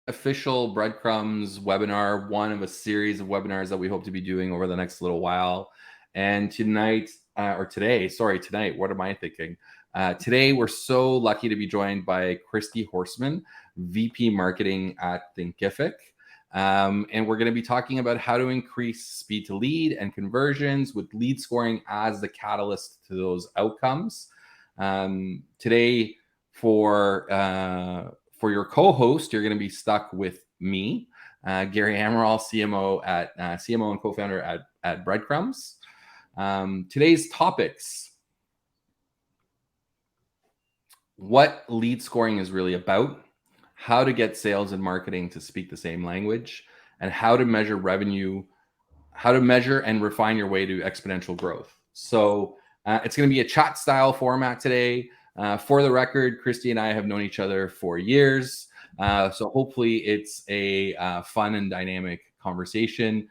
official Breadcrumbs webinar, one of a series of webinars that we hope to be doing over the next little while. And tonight, what am I thinking? Today, we're so lucky to be joined by Christie Horsman, VP Marketing at Thinkific. And we're going to be talking about how to increase speed to lead and conversions with lead scoring as the catalyst to those outcomes. Today, for your co-host, you're going to be stuck with me, Gary Amaral, CMO and co-founder at Breadcrumbs. Today's topics: what lead scoring is really about, how to get sales and marketing to speak the same language, and how to measure revenue, how to measure and refine your way to exponential growth. So it's going to be a chat style format today. For the record, Christie and I have known each other for years. So hopefully it's a fun and dynamic conversation.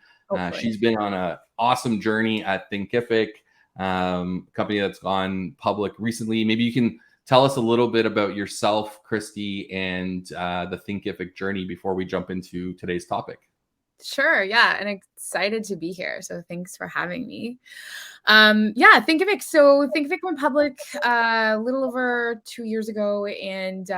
She's been on an awesome journey at Thinkific, company that's gone public recently. Maybe you can tell us a little bit about yourself, Christie, and the Thinkific journey before we jump into today's topic. Sure. Yeah. And excited to be here. So thanks for having me. Thinkific. So Thinkific went public a little over 2 years ago. And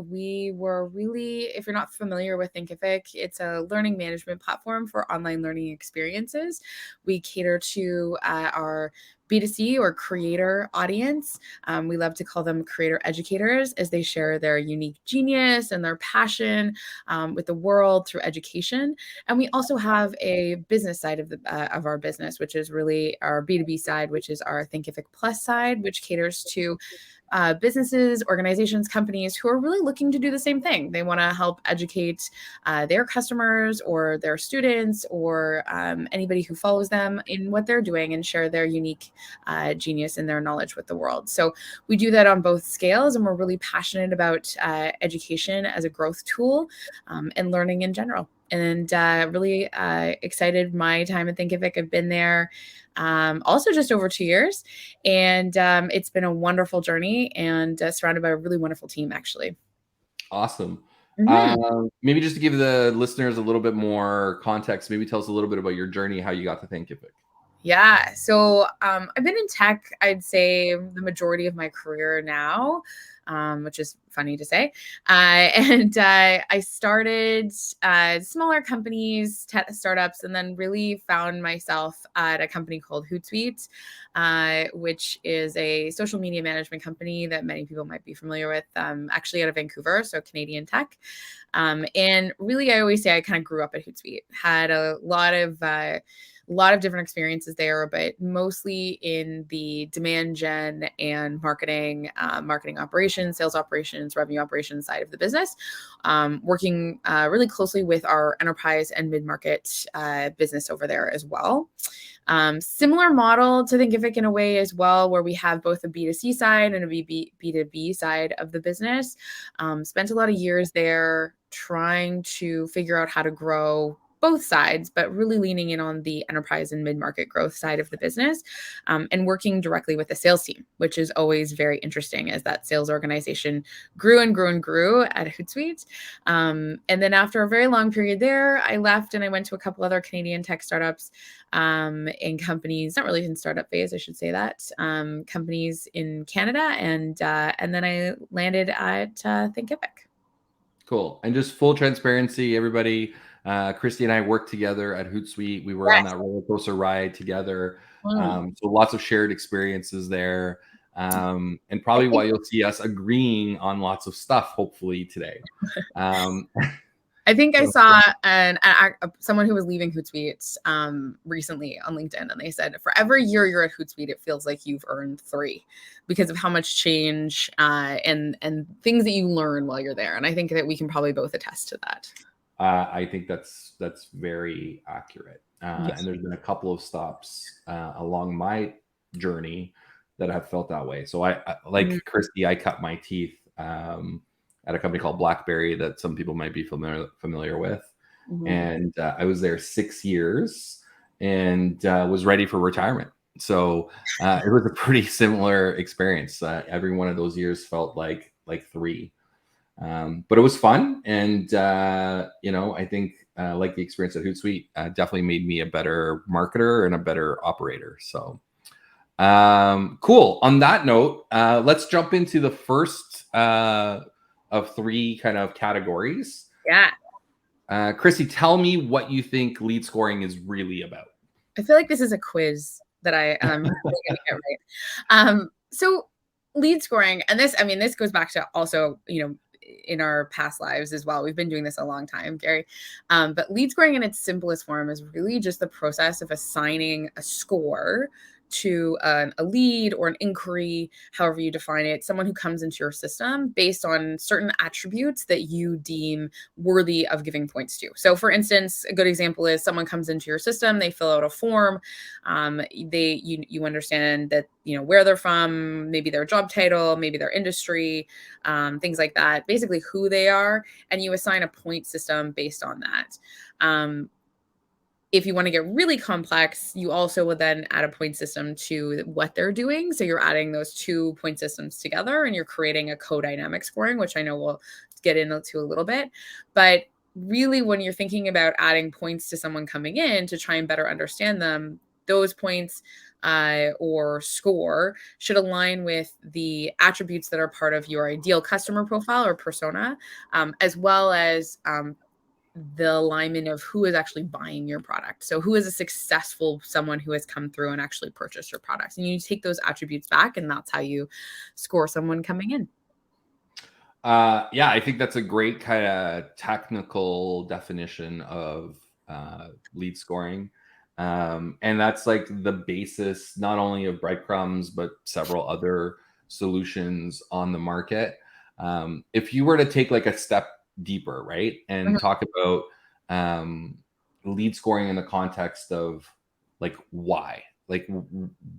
we were really, if you're not familiar with Thinkific, it's a learning management platform for online learning experiences. We cater to our B2C or creator audience. We love to call them creator educators, as they share their unique genius and their passion with the world through education. And we also have a business side of our business, which is really our B2B side, which is our Thinkific Plus side, which caters to businesses, organizations, companies who are really looking to do the same thing. They want to help educate their customers or their students or anybody who follows them in what they're doing and share their unique genius and their knowledge with the world. So we do that on both scales, and we're really passionate about education as a growth tool and learning in general. And really excited. My time at Thinkific, I've been there also just over 2 years. And it's been a wonderful journey and surrounded by a really wonderful team, actually. Awesome. Mm-hmm. Maybe just to give the listeners a little bit more context, maybe tell us a little bit about your journey, how you got to Thinkific. Yeah. So I've been in tech, I'd say, the majority of my career now, which is funny to say. I started smaller companies, startups, and then really found myself at a company called Hootsuite, which is a social media management company that many people might be familiar with, actually out of Vancouver, so Canadian tech. And really, I always say I kind of grew up at Hootsuite, had a lot of different experiences there, but mostly in the demand gen and marketing operations, sales operations, revenue operations side of the business, working really closely with our enterprise and mid-market business over there as well. Similar model to Thinkific in a way as well, where we have both a B2C side and a B2B side of the business. Spent a lot of years there trying to figure out how to grow both sides, but really leaning in on the enterprise and mid-market growth side of the business, and working directly with the sales team, which is always very interesting as that sales organization grew and grew and grew at Hootsuite. And then after a very long period there, I left and I went to a couple other Canadian tech startups in companies, not really in startup phase, I should say that, companies in Canada. And then I landed at Thinkific. Cool. And just full transparency, everybody, Christie and I worked together at Hootsuite. We were on that roller coaster ride together. So lots of shared experiences there. And probably why you'll see us agreeing on lots of stuff, hopefully, today. I think I saw someone who was leaving Hootsuite recently on LinkedIn, and they said, for every year you're at Hootsuite, it feels like you've earned 3 because of how much change and things that you learn while you're there. And I think that we can probably both attest to that. I think that's very accurate. Yes. And there's been a couple of stops along my journey that have felt that way. So I like Christie, I cut my teeth at a company called BlackBerry that some people might be familiar with. And I was there 6 years and was ready for retirement. So it was a pretty similar experience. Every one of those years felt like 3. But it was fun, and I think like the experience at Hootsuite definitely made me a better marketer and a better operator. So cool. On that note, let's jump into the first of three kind of categories. Yeah. Christy, tell me what you think lead scoring is really about. I feel like this is a quiz that I am going to get right. So lead scoring, and this goes back to also, in our past lives as well. We've been doing this a long time, Gary. But lead scoring in its simplest form is really just the process of assigning a score to a lead or an inquiry, however you define it, someone who comes into your system based on certain attributes that you deem worthy of giving points to. So for instance, a good example is someone comes into your system, they fill out a form, you understand that, where they're from, maybe their job title, maybe their industry, things like that, basically who they are, and you assign a point system based on that. If you want to get really complex, you also would then add a point system to what they're doing. So you're adding those 2 point systems together and you're creating a co-dynamic scoring, which I know we'll get into a little bit. But really, when you're thinking about adding points to someone coming in to try and better understand them, those points or score should align with the attributes that are part of your ideal customer profile or persona, as well as the alignment of who is actually buying your product. So who is a successful someone who has come through and actually purchased your products. And you take those attributes back, and that's how you score someone coming in. Yeah, I think that's a great kind of technical definition of lead scoring. And that's like the basis, not only of Breadcrumbs, but several other solutions on the market. If you were to take like a step deeper, right, and talk about lead scoring in the context of like why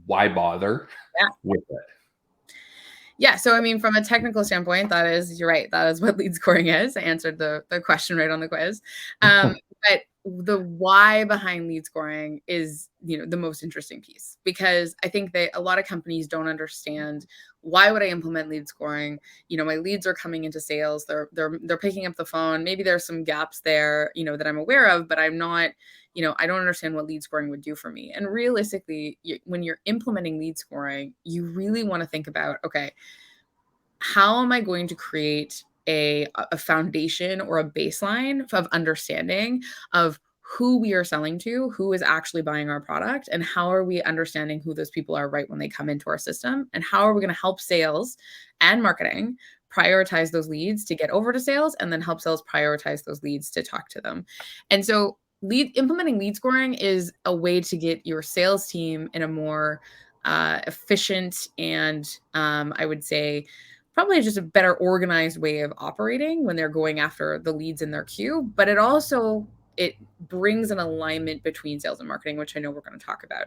bother with it? Yeah. So, from a technical standpoint, you're right. That is what lead scoring is. I answered the question right on the quiz. But the why behind lead scoring is, the most interesting piece, because I think that a lot of companies don't understand, why would I implement lead scoring? My leads are coming into sales. They're picking up the phone. Maybe there's some gaps there, that I'm aware of, but I'm not, I don't understand what lead scoring would do for me. And realistically, when you're implementing lead scoring, you really want to think about, okay, how am I going to create a foundation or a baseline of understanding of who we are selling to, who is actually buying our product, and how are we understanding who those people are right when they come into our system, and how are we going to help sales and marketing prioritize those leads to get over to sales, and then help sales prioritize those leads to talk to them. And so implementing lead scoring is a way to get your sales team in a more efficient and I would say probably just a better organized way of operating when they're going after the leads in their queue. But it brings an alignment between sales and marketing, which I know we're going to talk about.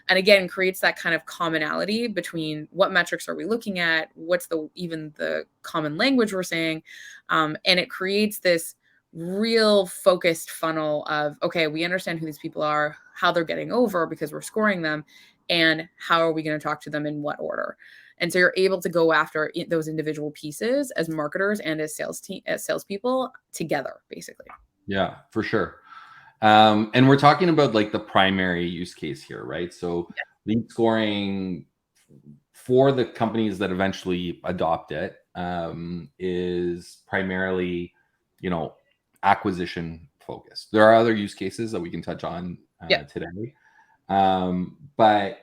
And again, creates that kind of commonality between what metrics are we looking at, what's even the common language we're saying. And it creates this real focused funnel of, okay, we understand who these people are, how they're getting over because we're scoring them, and how are we going to talk to them in what order. And so you're able to go after those individual pieces as marketers and as salespeople together, basically. Yeah, for sure. And we're talking about like the primary use case here, right? So lead scoring for the companies that eventually adopt it is primarily, acquisition focused. There are other use cases that we can touch on today. But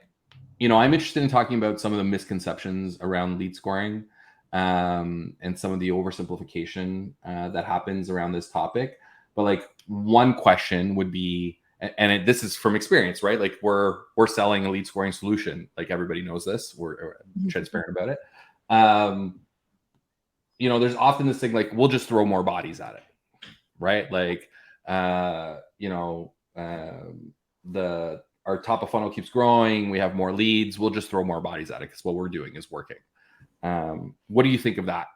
I'm interested in talking about some of the misconceptions around lead scoring and some of the oversimplification that happens around this topic. But like one question would be, and this is from experience, right? Like we're selling a lead scoring solution. Like everybody knows this. We're transparent about it. There's often this thing like we'll just throw more bodies at it, right? Like our top of funnel keeps growing. We have more leads. We'll just throw more bodies at it because what we're doing is working. What do you think of that?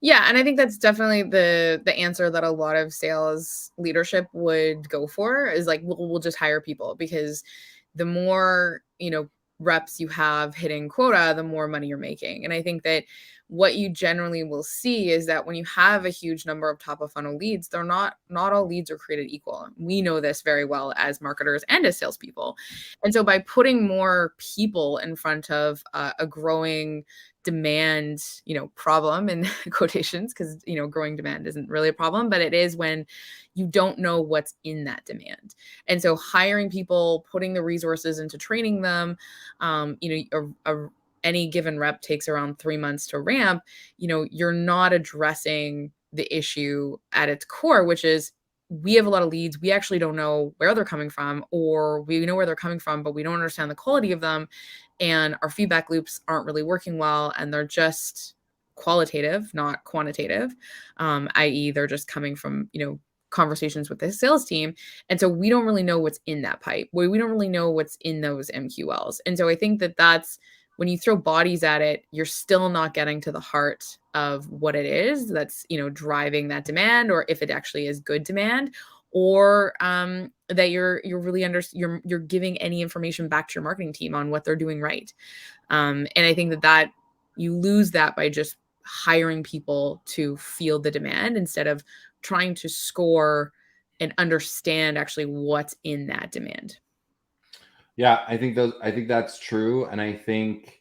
Yeah, and I think that's definitely the answer that a lot of sales leadership would go for is like, we'll just hire people, because the more, reps you have hitting quota, the more money you're making. And I think that what you generally will see is that when you have a huge number of top of funnel leads, they're not all leads are created equal. We know this very well as marketers and as salespeople. And so by putting more people in front of a growing demand, problem in quotations, because growing demand isn't really a problem, but it is when you don't know what's in that demand. And so hiring people, putting the resources into training them, any given rep takes around 3 months to ramp, you're not addressing the issue at its core, which is we have a lot of leads. We actually don't know where they're coming from, or we know where they're coming from, but we don't understand the quality of them. And our feedback loops aren't really working well. And they're just qualitative, not quantitative, i.e. they're just coming from, conversations with the sales team. And so we don't really know what's in that pipe. We don't really know what's in those MQLs. And so I think that that's when you throw bodies at it, you're still not getting to the heart of what it is that's, driving that demand, or if it actually is good demand, or that you're really you're giving any information back to your marketing team on what they're doing right. And I think that you lose that by just hiring people to field the demand instead of trying to score and understand actually what's in that demand. Yeah, I think that's true. And I think,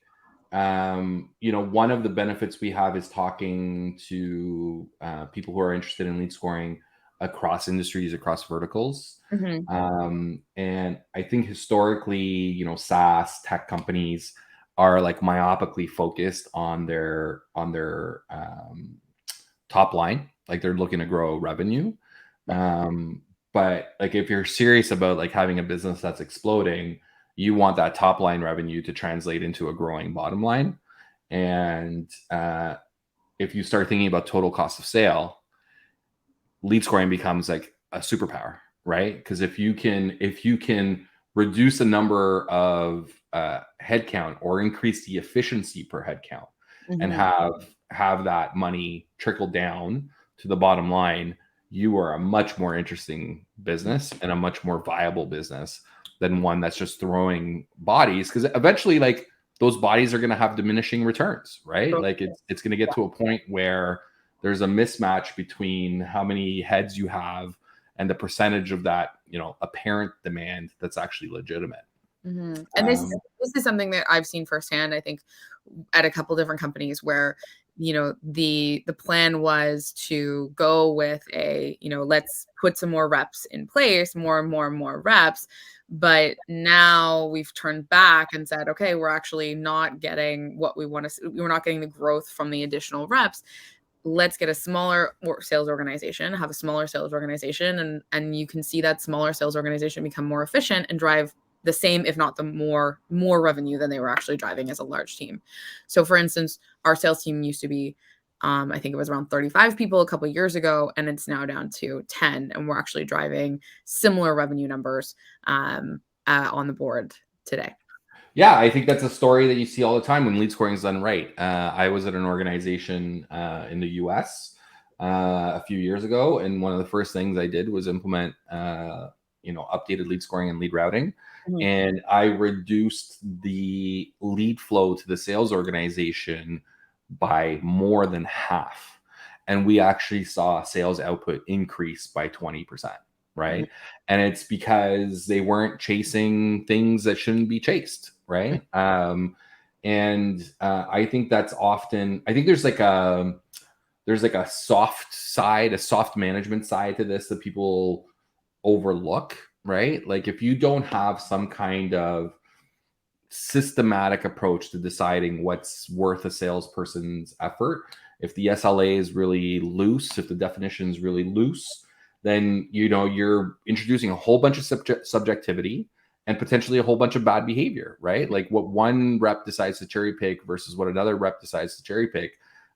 one of the benefits we have is talking to people who are interested in lead scoring across industries, across verticals. And I think historically, SaaS tech companies are like myopically focused on their top line. Like they're looking to grow revenue. But like if you're serious about like having a business that's exploding, you want that top line revenue to translate into a growing bottom line. And if you start thinking about total cost of sale, lead scoring becomes like a superpower, right? Because if you can reduce the number of headcount or increase the efficiency per headcount, and have that money trickle down to the bottom line, you are a much more interesting business and a much more viable business than one that's just throwing bodies, because eventually like those bodies are going to have diminishing returns, right? Like it's going to get to a point where there's a mismatch between how many heads you have and the percentage of that, apparent demand that's actually legitimate. And this is something that I've seen firsthand, I think, at a couple different companies where, the plan was to go with let's put some more reps in place, more and more and more reps. But now we've turned back and said, okay, we're actually not getting what we want to. We're not getting the growth from the additional reps. Let's get a smaller sales organization, have a smaller sales organization, and you can see that smaller sales organization become more efficient and drive the same, if not the more revenue than they were actually driving as a large team. So for instance, our sales team used to be, I think it was around 35 people a couple of years ago, and it's now down to 10. And we're actually driving similar revenue numbers on the board today. Yeah, I think that's a story that you see all the time when lead scoring is done right. I was at an organization in the US a few years ago, and one of the first things I did was implement updated lead scoring and lead routing. And I reduced the lead flow to the sales organization by more than half. And we actually saw sales output increase by 20%, right? And it's because they weren't chasing things that shouldn't be chased, right? And I think that's often, I think there's like a soft side, a soft management side to this that people overlook, right? Like if you don't have some kind of systematic approach to deciding what's worth a salesperson's effort, if the SLA is really loose, if the definition is really loose, then you're introducing a whole bunch of subjectivity and potentially a whole bunch of bad behavior, right? Like what one rep decides to cherry pick versus what another rep decides to cherry pick.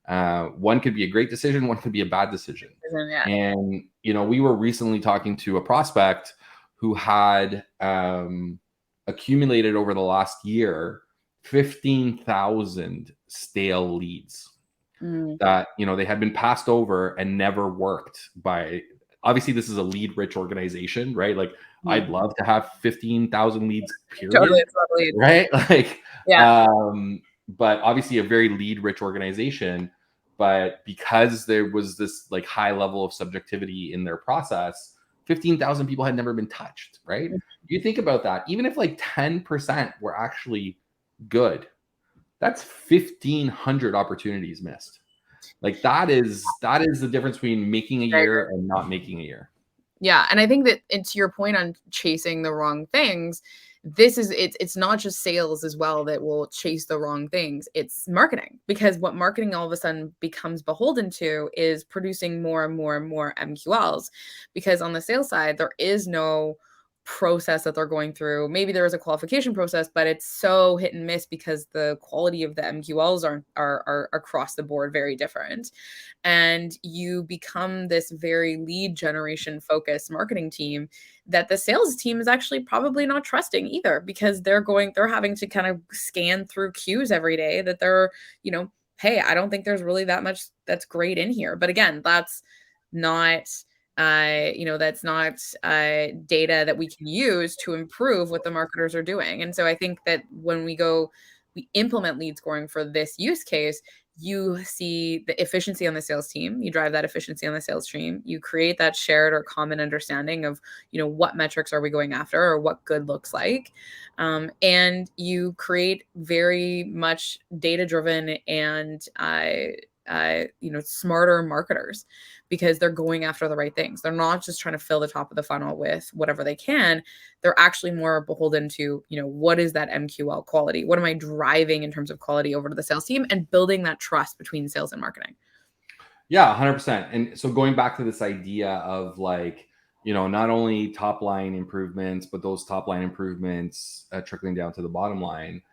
One could be a great decision, one could be a bad decision. Yeah. And we were recently talking to a prospect who had accumulated over the last year 15,000 stale leads that they had been passed over and never worked by. Obviously, this is a lead-rich organization, right? Like, I'd love to have 15,000 leads, period. Totally, it's not lead. Right? Like, Yeah. but obviously a very lead rich organization. But because there was this like high level of subjectivity in their process, 15,000 people had never been touched, right? You think about that, even if like 10% were actually good, that's 1,500 opportunities missed. Like that is the difference between making a year and not making a year. Yeah, and I think that, and to your point on chasing the wrong things, it's not just sales as well that will chase the wrong things. It's marketing, because what marketing all of a sudden becomes beholden to is producing more and more and more MQLs, because on the sales side there is no process that they're going through. Maybe there is a qualification process, but it's so hit and miss because the quality of the MQLs are across the board very different. And you become this very lead generation focused marketing team that the sales team is actually probably not trusting either, because they're having to kind of scan through queues every day that they're, hey, I don't think there's really that much that's great in here. But again, that's not that's not data that we can use to improve what the marketers are doing. And so I think that when we implement lead scoring for this use case, you see the efficiency on the sales team, you drive that efficiency on the sales team, you create that shared or common understanding of, what metrics are we going after or what good looks like. And you create very much data-driven and smarter marketers, because they're going after the right things. They're not just trying to fill the top of the funnel with whatever they can. They're actually more beholden to, what is that MQL quality? What am I driving in terms of quality over to the sales team, and building that trust between sales and marketing? Yeah, 100%. And so going back to this idea of like, not only top line improvements, but those top line improvements trickling down to the bottom line.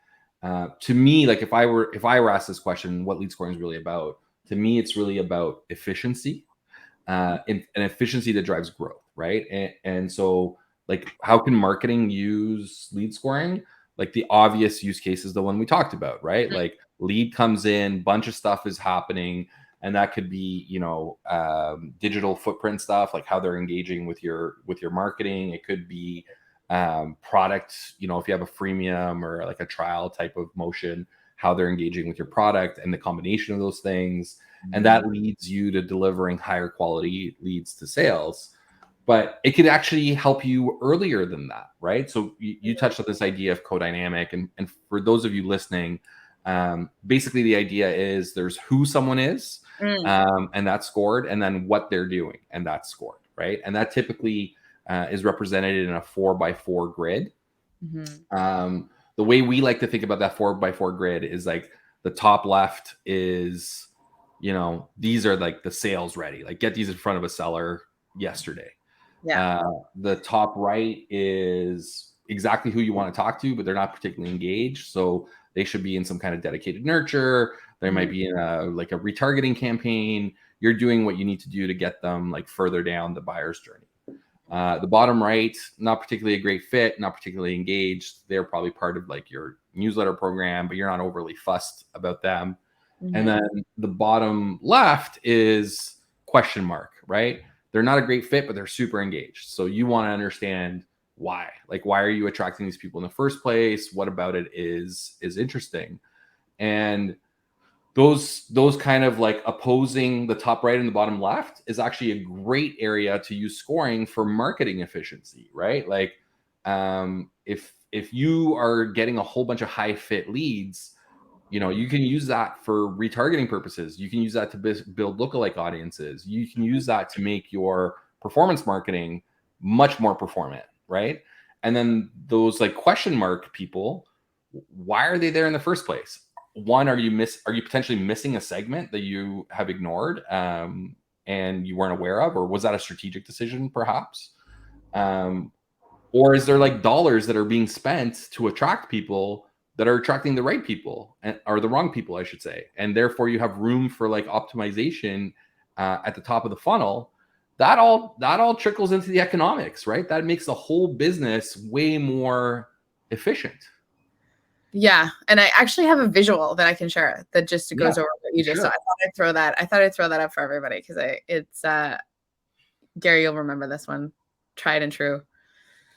To me, like if I were asked this question, what lead scoring is really about, to me, it's really about efficiency, and efficiency that drives growth, right? And so like, how can marketing use lead scoring? Like the obvious use case is the one we talked about, right? Mm-hmm. Like lead comes in, bunch of stuff is happening, and that could be digital footprint stuff, like how they're engaging with your marketing. It could be product, if you have a freemium or like a trial type of motion, how they're engaging with your product, and the combination of those things. And that leads you to delivering higher quality leads to sales. But it could actually help you earlier than that, right? So you touched on this idea of codynamic, and for those of you listening, basically the idea is there's who someone is, and that's scored, and then what they're doing, and that's scored, right? And that typically is represented in a 4x4 grid. The way we like to think about that 4x4 grid is like the top left is, these are like the sales ready, like get these in front of a seller yesterday. Yeah. The top right is exactly who you want to talk to, but they're not particularly engaged. So they should be in some kind of dedicated nurture. They might be in a retargeting campaign. You're doing what you need to do to get them like further down the buyer's journey. The bottom right, not particularly a great fit, not particularly engaged. They're probably part of like your newsletter program, but you're not overly fussed about them. And then the bottom left is question mark, right? They're not a great fit, but they're super engaged. So you want to understand why. Like, why are you attracting these people in the first place? What about it is interesting? And those kind of like opposing the top right and the bottom left is actually a great area to use scoring for marketing efficiency, right? Like if you are getting a whole bunch of high fit leads, you can use that for retargeting purposes. You can use that to build lookalike audiences. You can use that to make your performance marketing much more performant, right? And then those like question mark people, why are they there in the first place? One, are you potentially missing a segment that you have ignored and you weren't aware of, or was that a strategic decision perhaps? Or is there like dollars that are being spent to attract people that are attracting the right people, or the wrong people, I should say, and therefore you have room for like optimization at the top of the funnel? That all trickles into the economics, right? That makes the whole business way more efficient. Yeah, and I actually have a visual that I can share that just goes over what you just said. Sure. I thought I'd throw that up for everybody, because it's Gary, you'll remember this one, tried and true.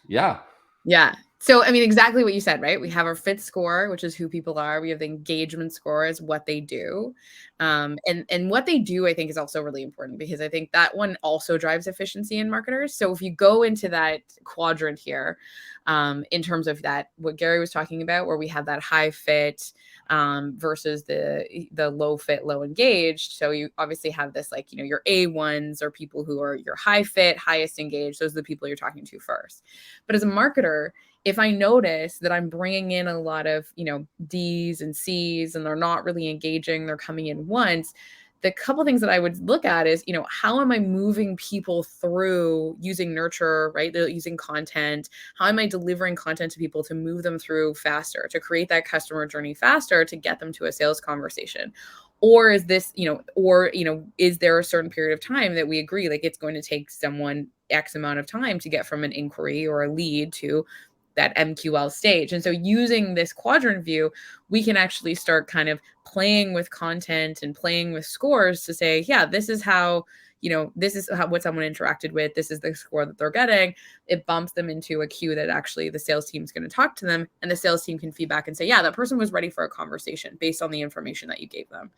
Yeah. Yeah. So, I mean, exactly what you said, right? We have our fit score, which is who people are. We have the engagement score, is what they do. And what they do, I think, is also really important, because I think that one also drives efficiency in marketers. So if you go into that quadrant here, in terms of that, what Gary was talking about, where we have that high fit versus the low fit, low engaged. So you obviously have this, like, your A1s are people who are your high fit, highest engaged. Those are the people you're talking to first. But as a marketer, if I notice that I'm bringing in a lot of, D's and C's, and they're not really engaging, they're coming in once, the couple things that I would look at is, how am I moving people through using nurture, right? Using content. How am I delivering content to people to move them through faster, to create that customer journey faster, to get them to a sales conversation? Or is this, is there a certain period of time that we agree, like, it's going to take someone X amount of time to get from an inquiry or a lead to that MQL stage? And so using this quadrant view, we can actually start kind of playing with content and playing with scores to say, yeah, this is how, this is what someone interacted with. This is the score that they're getting. It bumps them into a queue that actually the sales team is going to talk to them, and the sales team can feedback and say, yeah, that person was ready for a conversation based on the information that you gave them.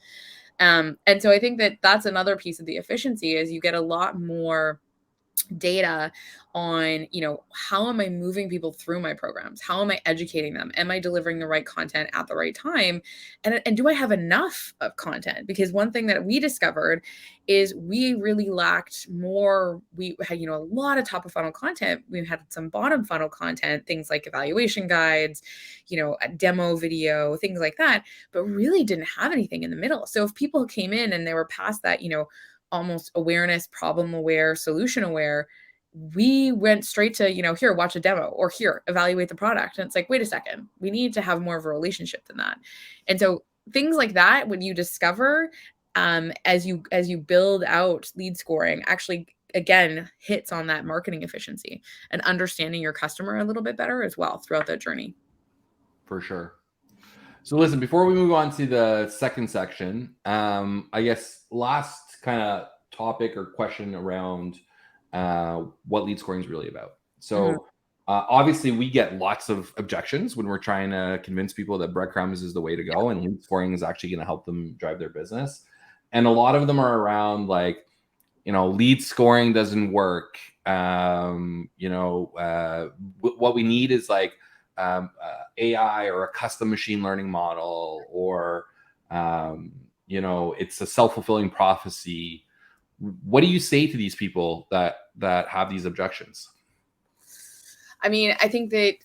And so I think that that's another piece of the efficiency, is you get a lot more data on, how am I moving people through my programs? How am I educating them? Am I delivering the right content at the right time? And do I have enough of content? Because one thing that we discovered is we really lacked more. We had, a lot of top of funnel content. We had some bottom funnel content, things like evaluation guides, a demo video, things like that, but really didn't have anything in the middle. So if people came in and they were past that, almost awareness, problem aware, solution aware, we went straight to, here, watch a demo, or here, evaluate the product. And it's like, wait a second, we need to have more of a relationship than that. And so things like that, when you discover, as you build out lead scoring, actually, again, hits on that marketing efficiency and understanding your customer a little bit better as well throughout that journey. For sure. So listen, before we move on to the second section, I guess last kind of topic or question around what lead scoring is really about. So obviously we get lots of objections when we're trying to convince people that Breadcrumbs is the way to go, and lead scoring is actually going to help them drive their business. And a lot of them are around, like, lead scoring doesn't work. What we need is like AI or a custom machine learning model, or it's a self-fulfilling prophecy. What do you say to these people that have these objections? I mean, I think that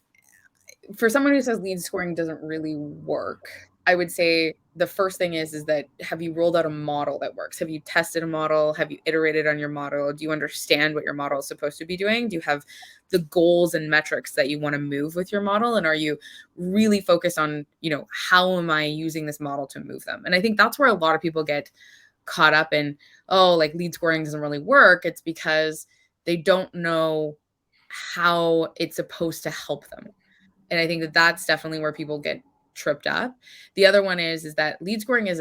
for someone who says lead scoring doesn't really work, I would say the first thing is that, have you rolled out a model that works? Have you tested a model? Have you iterated on your model? Do you understand what your model is supposed to be doing? Do you have the goals and metrics that you want to move with your model? And are you really focused on, how am I using this model to move them? And I think that's where a lot of people get caught up in, oh, like, lead scoring doesn't really work. It's because they don't know how it's supposed to help them. And I think that that's definitely where people get tripped up. The other one is that lead scoring is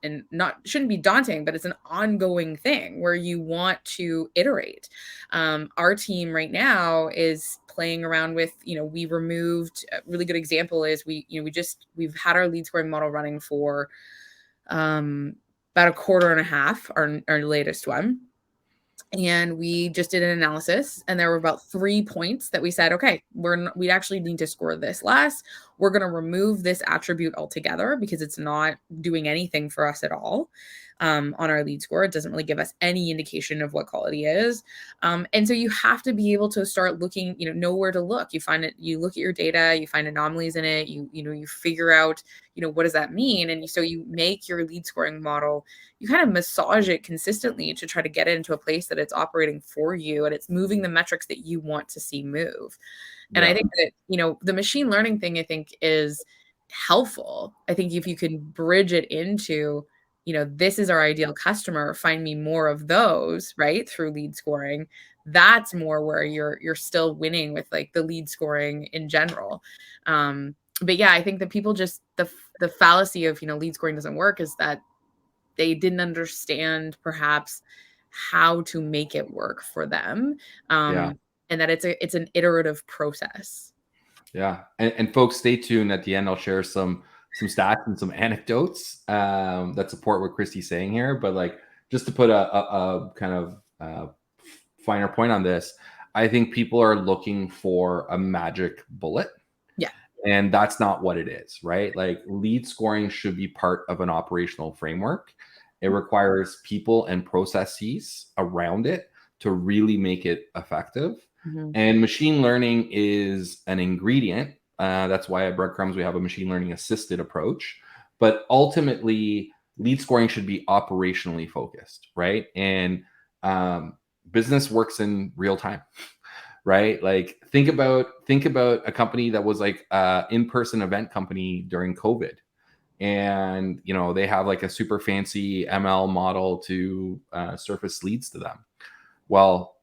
and not shouldn't be daunting, but it's an ongoing thing where you want to iterate. Our team right now is playing around with, we removed, a really good example is we've had our lead scoring model running for about a quarter and a half, our latest one. And we just did an analysis, and there were about 3 points that we said, okay, we actually need to score this less. We're going to remove this attribute altogether because it's not doing anything for us at all on our lead score. It doesn't really give us any indication of what quality is. And so you have to be able to start looking, know where to look. You look at your data, you find anomalies in it, you figure out, what does that mean? And so you make your lead scoring model, you kind of massage it consistently to try to get it into a place that it's operating for you and it's moving the metrics that you want to see move. And I think that, the machine learning thing, I think, is helpful. I think if you can bridge it into, this is our ideal customer, find me more of those, right, through lead scoring, that's more where you're still winning with, like, the lead scoring in general. But yeah, I think that people just, the fallacy of, lead scoring doesn't work is that they didn't understand perhaps how to make it work for them. Yeah. and that it's an iterative process. Yeah. And folks, stay tuned. At the end, I'll share some stats and some anecdotes that support what Christie's saying here. But like, just to put a kind of finer point on this, I think people are looking for a magic bullet. Yeah. And that's not what it is, right? Like, lead scoring should be part of an operational framework. It requires people and processes around it to really make it effective. Mm-hmm. And machine learning is an ingredient. That's why at Breadcrumbs we have a machine learning assisted approach. But ultimately, lead scoring should be operationally focused, right? And business works in real time, right? Like, think about a company that was like in-person event company during COVID, and they have like a super fancy ML model to surface leads to them. Well,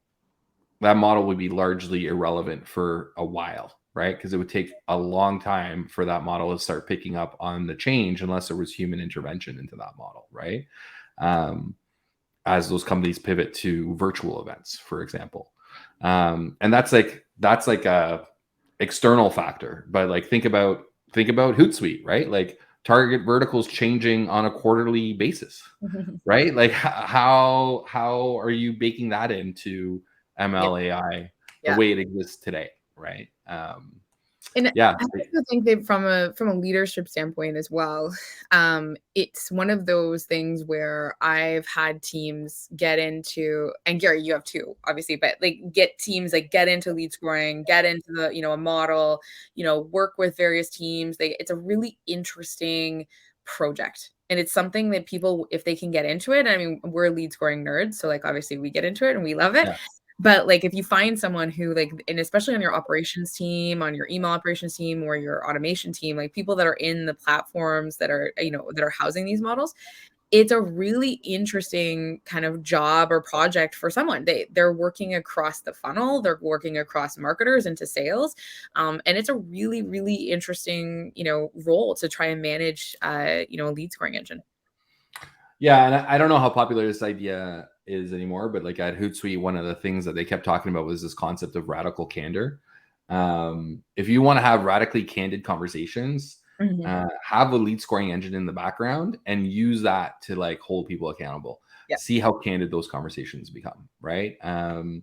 that model would be largely irrelevant for a while, right? Because it would take a long time for that model to start picking up on the change unless there was human intervention into that model, right? As those companies pivot to virtual events, for example. And that's like a external factor. But like, think about Hootsuite, right? Like, target verticals changing on a quarterly basis, right? Like, how are you baking that into ML AI the way it exists today, right? And yeah, I also think that from a leadership standpoint as well, it's one of those things where I've had teams get into, and Gary, you have too, obviously, but like get into lead scoring, get into the, a model, work with various teams. It's a really interesting project. And it's something that people, if they can get into it, I mean, we're lead scoring nerds. So like, obviously we get into it and we love it. Yeah. But like, if you find someone who like, and especially on your operations team, on your email operations team, or your automation team, like people that are in the platforms that are, that are housing these models, it's a really interesting kind of job or project for someone. They're working across the funnel, they're working across marketers into sales. And it's a really, really interesting, role to try and manage, a lead scoring engine. Yeah, and I don't know how popular this idea is anymore, but like at Hootsuite, one of the things that they kept talking about was this concept of radical candor. If you want to have radically candid conversations, have a lead scoring engine in the background and use that to like hold people accountable. Yeah. See how candid those conversations become, right? When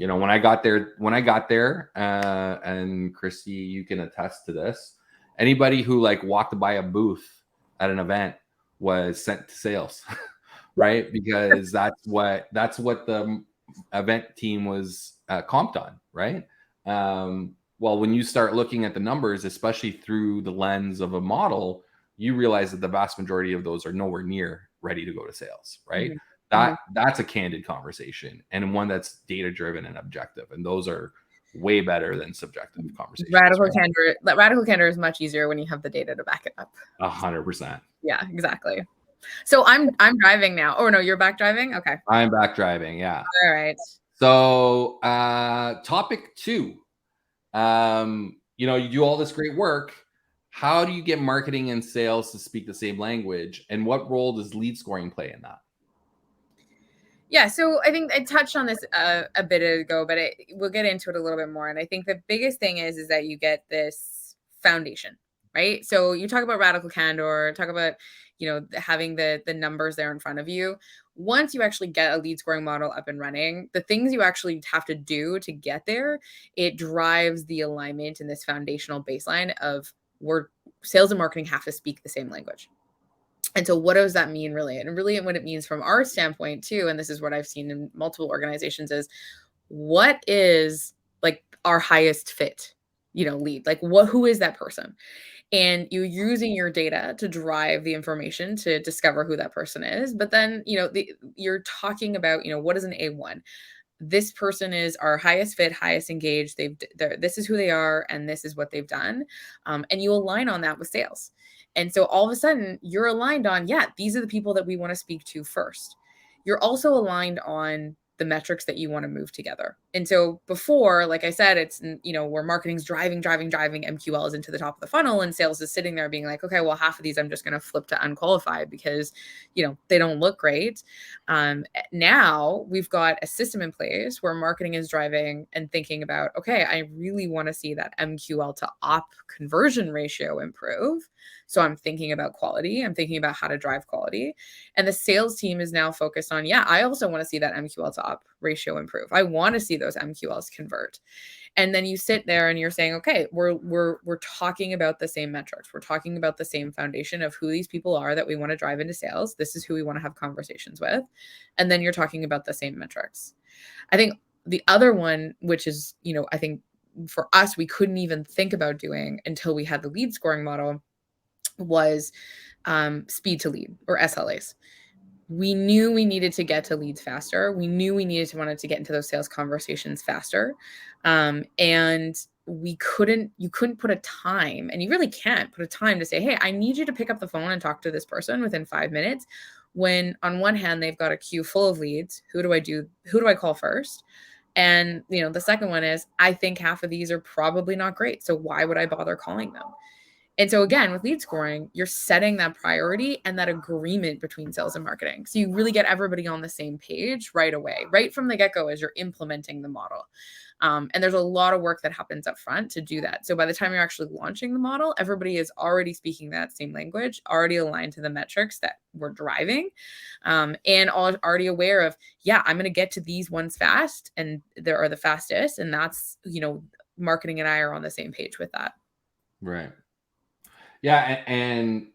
I got there, and Christie, you can attest to this. Anybody who like walked by a booth at an event was sent to sales, right? Because that's what the event team was comped on, right? Well, when you start looking at the numbers, especially through the lens of a model, you realize that the vast majority of those are nowhere near ready to go to sales, right? That's a candid conversation, and one that's data driven and objective, and those are way better than subjective conversations. Radical candor is much easier when you have the data to back it up. 100%. Yeah, exactly. So I'm driving now. Oh no, you're back driving? Okay. I'm back driving, yeah. All right. So topic 2. You do all this great work. How do you get marketing and sales to speak the same language? And what role does lead scoring play in that? Yeah, so I think I touched on this a bit ago, but we'll get into it a little bit more. And I think the biggest thing is that you get this foundation, right? So you talk about radical candor, talk about, having the numbers there in front of you. Once you actually get a lead scoring model up and running, the things you actually have to do to get there, it drives the alignment in this foundational baseline of where sales and marketing have to speak the same language. And so what does that mean really? And really what it means from our standpoint too, and this is what I've seen in multiple organizations, is what is like our highest fit, lead? Like who is that person? And you're using your data to drive the information to discover who that person is. But then, you're talking about, what is an A1? This person is our highest fit, highest engaged. This is who they are, and this is what they've done. And you align on that with sales. And so all of a sudden you're aligned on, these are the people that we want to speak to first. You're also aligned on the metrics that you want to move together. And so before, like I said, it's, where marketing's driving MQLs into the top of the funnel, and sales is sitting there being like, okay, well, half of these I'm just going to flip to unqualified because, they don't look great. Now we've got a system in place where marketing is driving and thinking about, okay, I really want to see that MQL to op conversion ratio improve. So I'm thinking about quality. I'm thinking about how to drive quality. And the sales team is now focused on, I also want to see that MQL to op ratio improve. I want to see those MQLs convert. And then you sit there and you're saying, okay, we're talking about the same metrics. We're talking about the same foundation of who these people are that we want to drive into sales. This is who we want to have conversations with. And then you're talking about the same metrics. I think the other one, which is, I think for us, we couldn't even think about doing until we had the lead scoring model, was speed to lead, or SLAs. We knew we needed to get to leads faster. We knew we wanted to get into those sales conversations faster. And you couldn't put a time, and you really can't put a time to say, hey, I need you to pick up the phone and talk to this person within 5 minutes. When on one hand, they've got a queue full of leads. Who do I call first? And, the second one is, I think half of these are probably not great. So why would I bother calling them? And so again, with lead scoring, you're setting that priority and that agreement between sales and marketing. So you really get everybody on the same page right away, right from the get-go as you're implementing the model. And there's a lot of work that happens up front to do that. So by the time you're actually launching the model, everybody is already speaking that same language, already aligned to the metrics that we're driving, and already aware of, I'm going to get to these ones fast, and there are the fastest. And that's, marketing and I are on the same page with that. Right. Yeah, and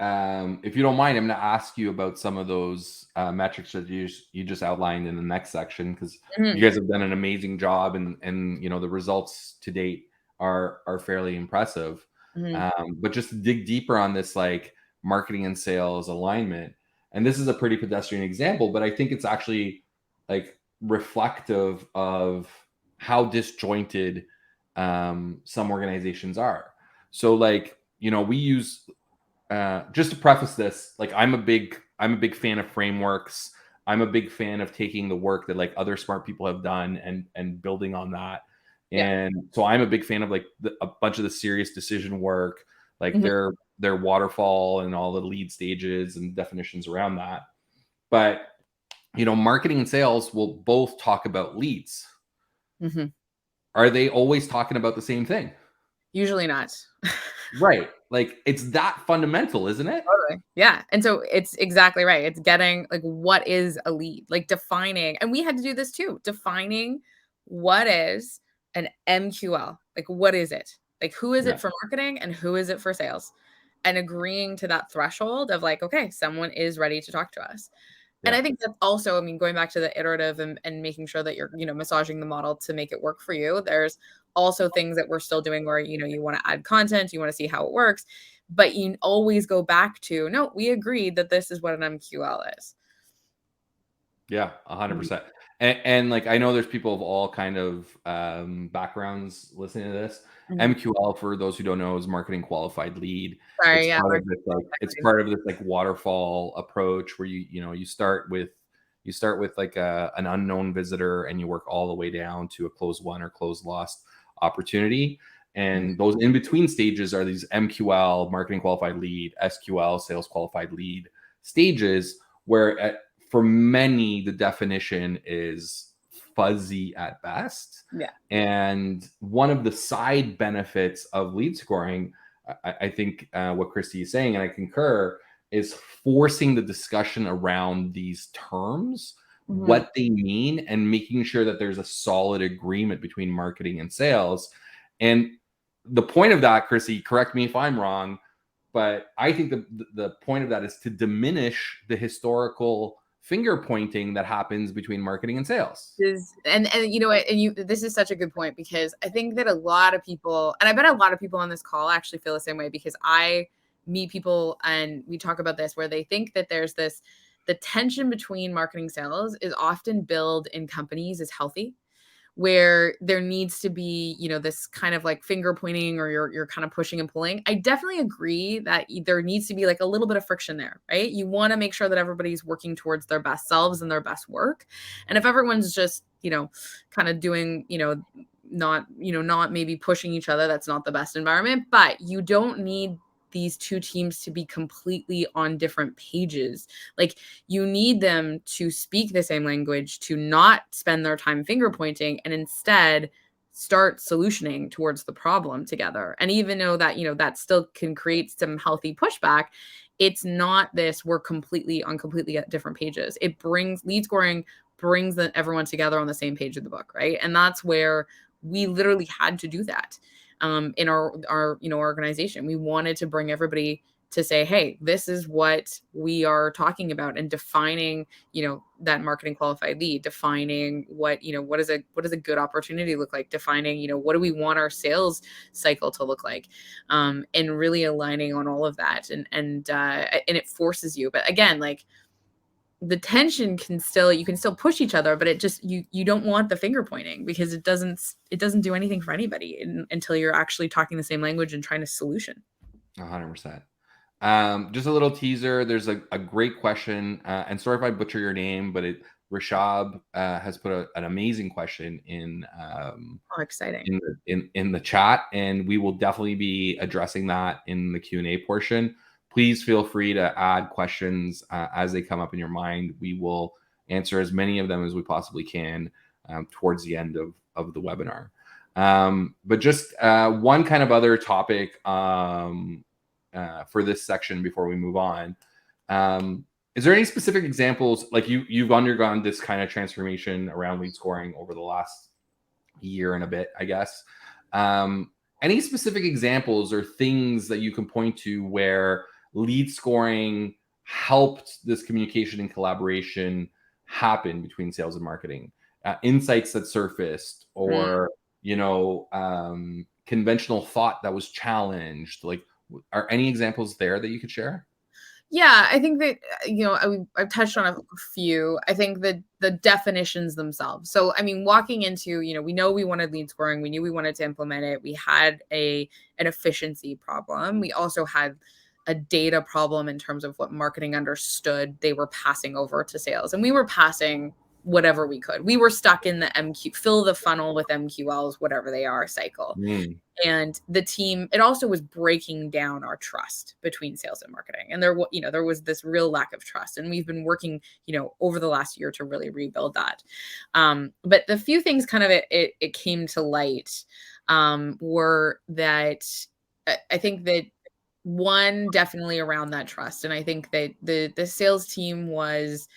if you don't mind, I'm going to ask you about some of those metrics that you just outlined in the next section, because you guys have done an amazing job, and the results to date are fairly impressive. But just to dig deeper on this, like marketing and sales alignment, and this is a pretty pedestrian example, but I think it's actually like reflective of how disjointed some organizations are. So like, we use, just to preface this, like I'm a big fan of frameworks. I'm a big fan of taking the work that like other smart people have done and building on that. And so I'm a big fan of like a bunch of the serious decision work, like their waterfall and all the lead stages and definitions around that. But marketing and sales will both talk about leads. Are they always talking about the same thing? Usually not. Right. Like it's that fundamental, isn't it? Totally. Yeah. And so it's exactly right. It's getting like, what is a lead? Like defining, and we had to do this too, defining what is an MQL. Like, what is it? Like, who is it for marketing and who is it for sales? And agreeing to that threshold of like, okay, someone is ready to talk to us. And I think that's also, going back to the iterative and making sure that you're, massaging the model to make it work for you. There's also things that we're still doing where, you want to add content, you want to see how it works, but you always go back to, no, we agreed that this is what an MQL is. Yeah, 100%. And like, I know there's people of all kind of backgrounds listening to this. MQL, for those who don't know, is marketing qualified lead. Sorry, It's part of this like waterfall approach where you start with like an unknown visitor, and you work all the way down to a closed won or closed lost opportunity. And those in between stages are these MQL, marketing qualified lead, SQL, sales qualified lead stages, where for many, the definition is fuzzy at best. Yeah. And one of the side benefits of lead scoring, I think what Christie is saying, and I concur, is forcing the discussion around these terms, what they mean, and making sure that there's a solid agreement between marketing and sales. And the point of that, Christie, correct me if I'm wrong, but I think the point of that is to diminish the historical finger pointing that happens between marketing and sales. And you know what, and this is such a good point, because I think that a lot of people, and I bet a lot of people on this call actually feel the same way, because I meet people and we talk about this, where they think that there's the tension between marketing sales is often billed in companies as healthy, where there needs to be, this kind of like finger pointing, or you're kind of pushing and pulling. I definitely agree that there needs to be like a little bit of friction there, right? You want to make sure that everybody's working towards their best selves and their best work. And if everyone's just, kind of doing, not maybe pushing each other, that's not the best environment. But you don't need these two teams to be completely on different pages. Like, you need them to speak the same language, to not spend their time finger pointing, and instead start solutioning towards the problem together. And even though that, that still can create some healthy pushback, it's not this we're completely at different pages. It brings lead scoring, brings everyone together on the same page of the book, right? And that's where we literally had to do that in our organization. We wanted to bring everybody to say, hey, this is what we are talking about, and defining, that marketing qualified lead, defining what does a good opportunity look like, defining, what do we want our sales cycle to look like, and really aligning on all of that. And it forces you. But again, like, the tension you can still push each other, but it just, you don't want the finger pointing, because it doesn't do anything for anybody until you're actually talking the same language and trying to solution. 100%. Just a little teaser. There's a great question, and sorry if I butcher your name, but Rashab has put an amazing question in. Exciting. In the chat, and we will definitely be addressing that in the Q&A portion. Please feel free to add questions as they come up in your mind. We will answer as many of them as we possibly can towards the end of the webinar. But just one kind of other topic for this section before we move on. Is there any specific examples, like you've undergone this kind of transformation around lead scoring over the last year and a bit, I guess? Any specific examples or things that you can point to where lead scoring helped this communication and collaboration happen between sales and marketing? Insights that surfaced, or conventional thought that was challenged? Like, are any examples there that you could share? Yeah, I think that, I've touched on a few. I think that the definitions themselves. So, I mean, walking into, we know we wanted lead scoring. We knew we wanted to implement it. We had an efficiency problem. We also had a data problem in terms of what marketing understood they were passing over to sales. And we were passing whatever we could. We were stuck in the MQ, fill the funnel with MQLs, whatever they are, cycle. And the team, it also was breaking down our trust between sales and marketing. And there was this real lack of trust. And we've been working, over the last year to really rebuild that. But the few things kind of it came to light were that I think that one, definitely around that trust. And I think that the sales team was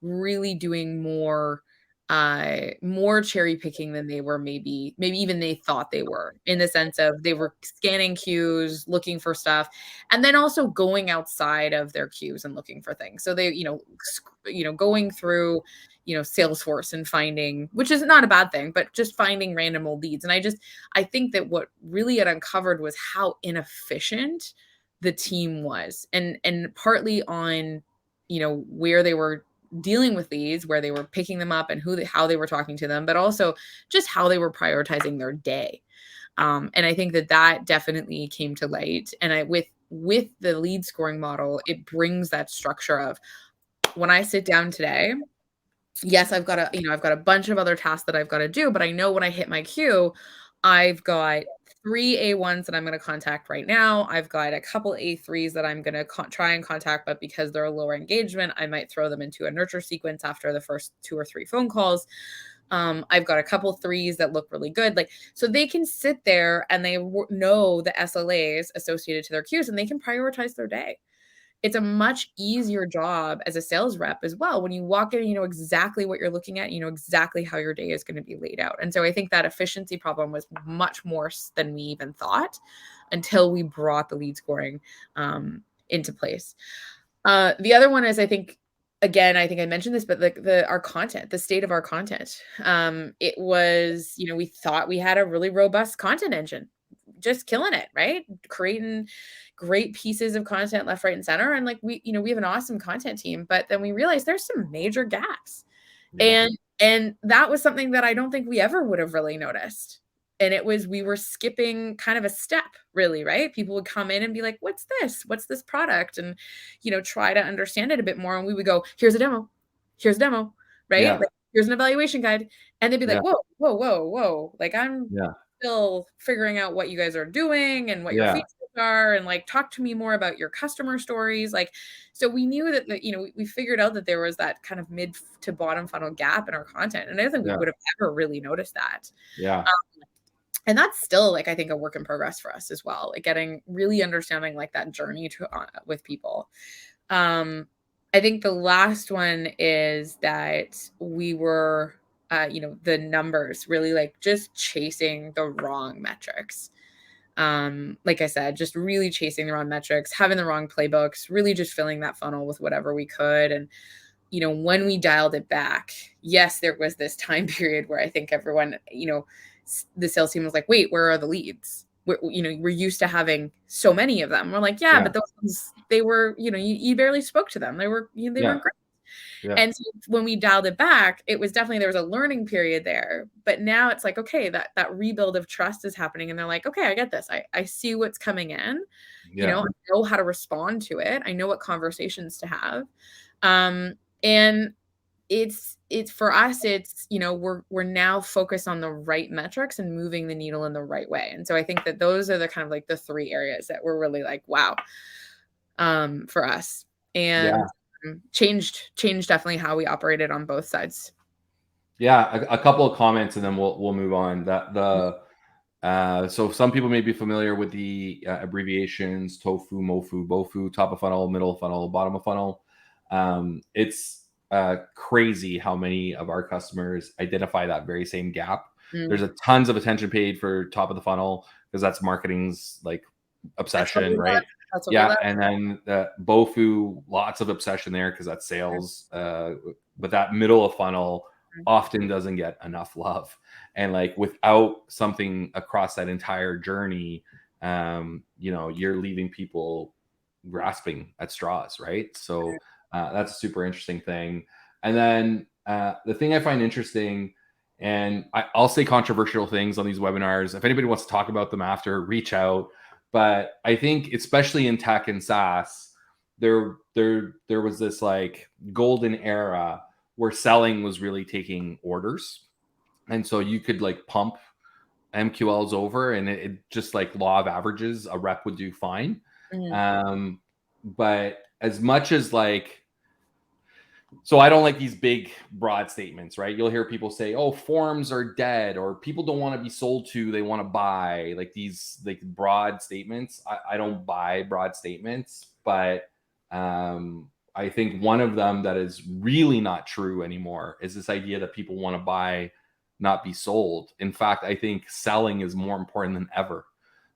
really doing more cherry picking than they were maybe even they thought they were, in the sense of they were scanning queues, looking for stuff, and then also going outside of their queues and looking for things. So they, going through, Salesforce and finding, which is not a bad thing, but just finding random old leads. And I think that what really it uncovered was how inefficient the team was, and partly on, where they were dealing with these, where they were picking them up, and how they were talking to them, but also just how they were prioritizing their day. And I think that definitely came to light. And with the lead scoring model, it brings that structure of, when I sit down today, yes, I've got a bunch of other tasks that I've got to do, but I know when I hit my queue, I've got 3 A1s that I'm going to contact right now. I've got a couple A3s that I'm going to try and contact, but because they're a lower engagement, I might throw them into a nurture sequence after the first 2 or 3 phone calls. I've got a couple 3s that look really good. Like, so they can sit there and they know the SLAs associated to their queues, and they can prioritize their day. It's a much easier job as a sales rep as well. When you walk in, you know exactly what you're looking at, you know exactly how your day is going to be laid out. And so I think that efficiency problem was much more than we even thought until we brought the lead scoring into place. The other one is, I think I mentioned this, but our content, the state of our content. It was, we thought we had a really robust content engine, just killing it, right? Creating great pieces of content left, right, and center. And like we have an awesome content team, but then we realized there's some major gaps. Yeah. And And that was something that I don't think we ever would have really noticed. And it was, we were skipping kind of a step, really, right? People would come in and be like, what's this? What's this product? And, try to understand it a bit more. And we would go, here's a demo. Here's a demo, right? Yeah. Like, here's an evaluation guide. And they'd be like, Yeah. whoa, whoa, whoa, whoa. Like, I'm Yeah. still figuring out what you guys are doing and what your Yeah. features are. And like, talk to me more about your customer stories. Like, so we knew that, we figured out that there was that kind of mid to bottom funnel gap in our content. And I don't think we Yeah. would have ever really noticed that. Yeah. And that's still, like, I think, a work in progress for us as well, like really understanding like that journey with people. I think the last one is that we were, the numbers really, like, just chasing the wrong metrics. Like I said, just really chasing the wrong metrics, having the wrong playbooks, really just filling that funnel with whatever we could. And when we dialed it back, yes, there was this time period where I think everyone, the sales team was like, wait, where are the leads? We're used to having so many of them. We're like, yeah, but those ones, they were, you barely spoke to them. They weren't great. Yeah. And so when we dialed it back, it was definitely, there was a learning period there. But now it's like, okay, that rebuild of trust is happening. And they're like, okay, I get this. I see what's coming in. Yeah. I know how to respond to it. I know what conversations to have. And it's for us, it's, we're now focused on the right metrics and moving the needle in the right way. And so I think that those are the kind of like the 3 areas that we're really like, wow, for us. And changed definitely how we operated on both sides. Yeah, a couple of comments and then we'll move on. So some people may be familiar with the abbreviations tofu, mofu, bofu, top of funnel, middle of funnel, bottom of funnel. It's crazy how many of our customers identify that very same gap. There's a tons of attention paid for top of the funnel because that's marketing's like obsession, right? That's what we Yeah, love. and then bofu, lots of obsession there because that's sales. But that middle of funnel often doesn't get enough love, and like without something across that entire journey, you're leaving people grasping at straws, right? So that's a super interesting thing. And then the thing I find interesting, and I'll say controversial things on these webinars. If anybody wants to talk about them after, reach out. But I think, especially in tech and SaaS, there was this like golden era where selling was really taking orders, and so you could like pump MQLs over, and it just like law of averages, a rep would do fine. But as much as like, so I don't like these big broad statements, right? You'll hear people say, "Oh, forms are dead," or "People don't want to be sold to; they want to buy." Like these like broad statements. I don't buy broad statements, but I think one of them that is really not true anymore is this idea that people want to buy, not be sold. In fact, I think selling is more important than ever.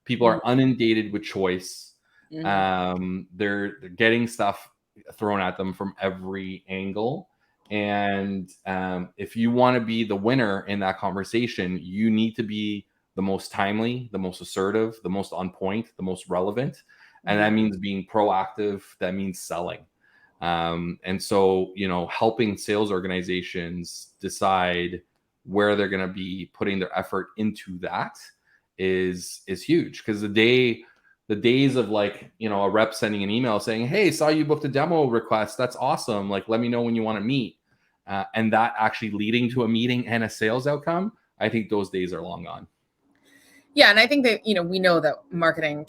People are inundated with choice. They're getting stuff thrown at them from every angle. And if you want to be the winner in that conversation, you need to be the most timely, the most assertive, the most on point, the most relevant. And that means being proactive. That means selling. And so, helping sales organizations decide where they're going to be putting their effort into that is huge. Because the days of like, a rep sending an email saying, "Hey, saw you booked a demo request. That's awesome. Like, let me know when you want to meet." And that actually leading to a meeting and a sales outcome, I think those days are long gone. Yeah. And I think that, we know that marketing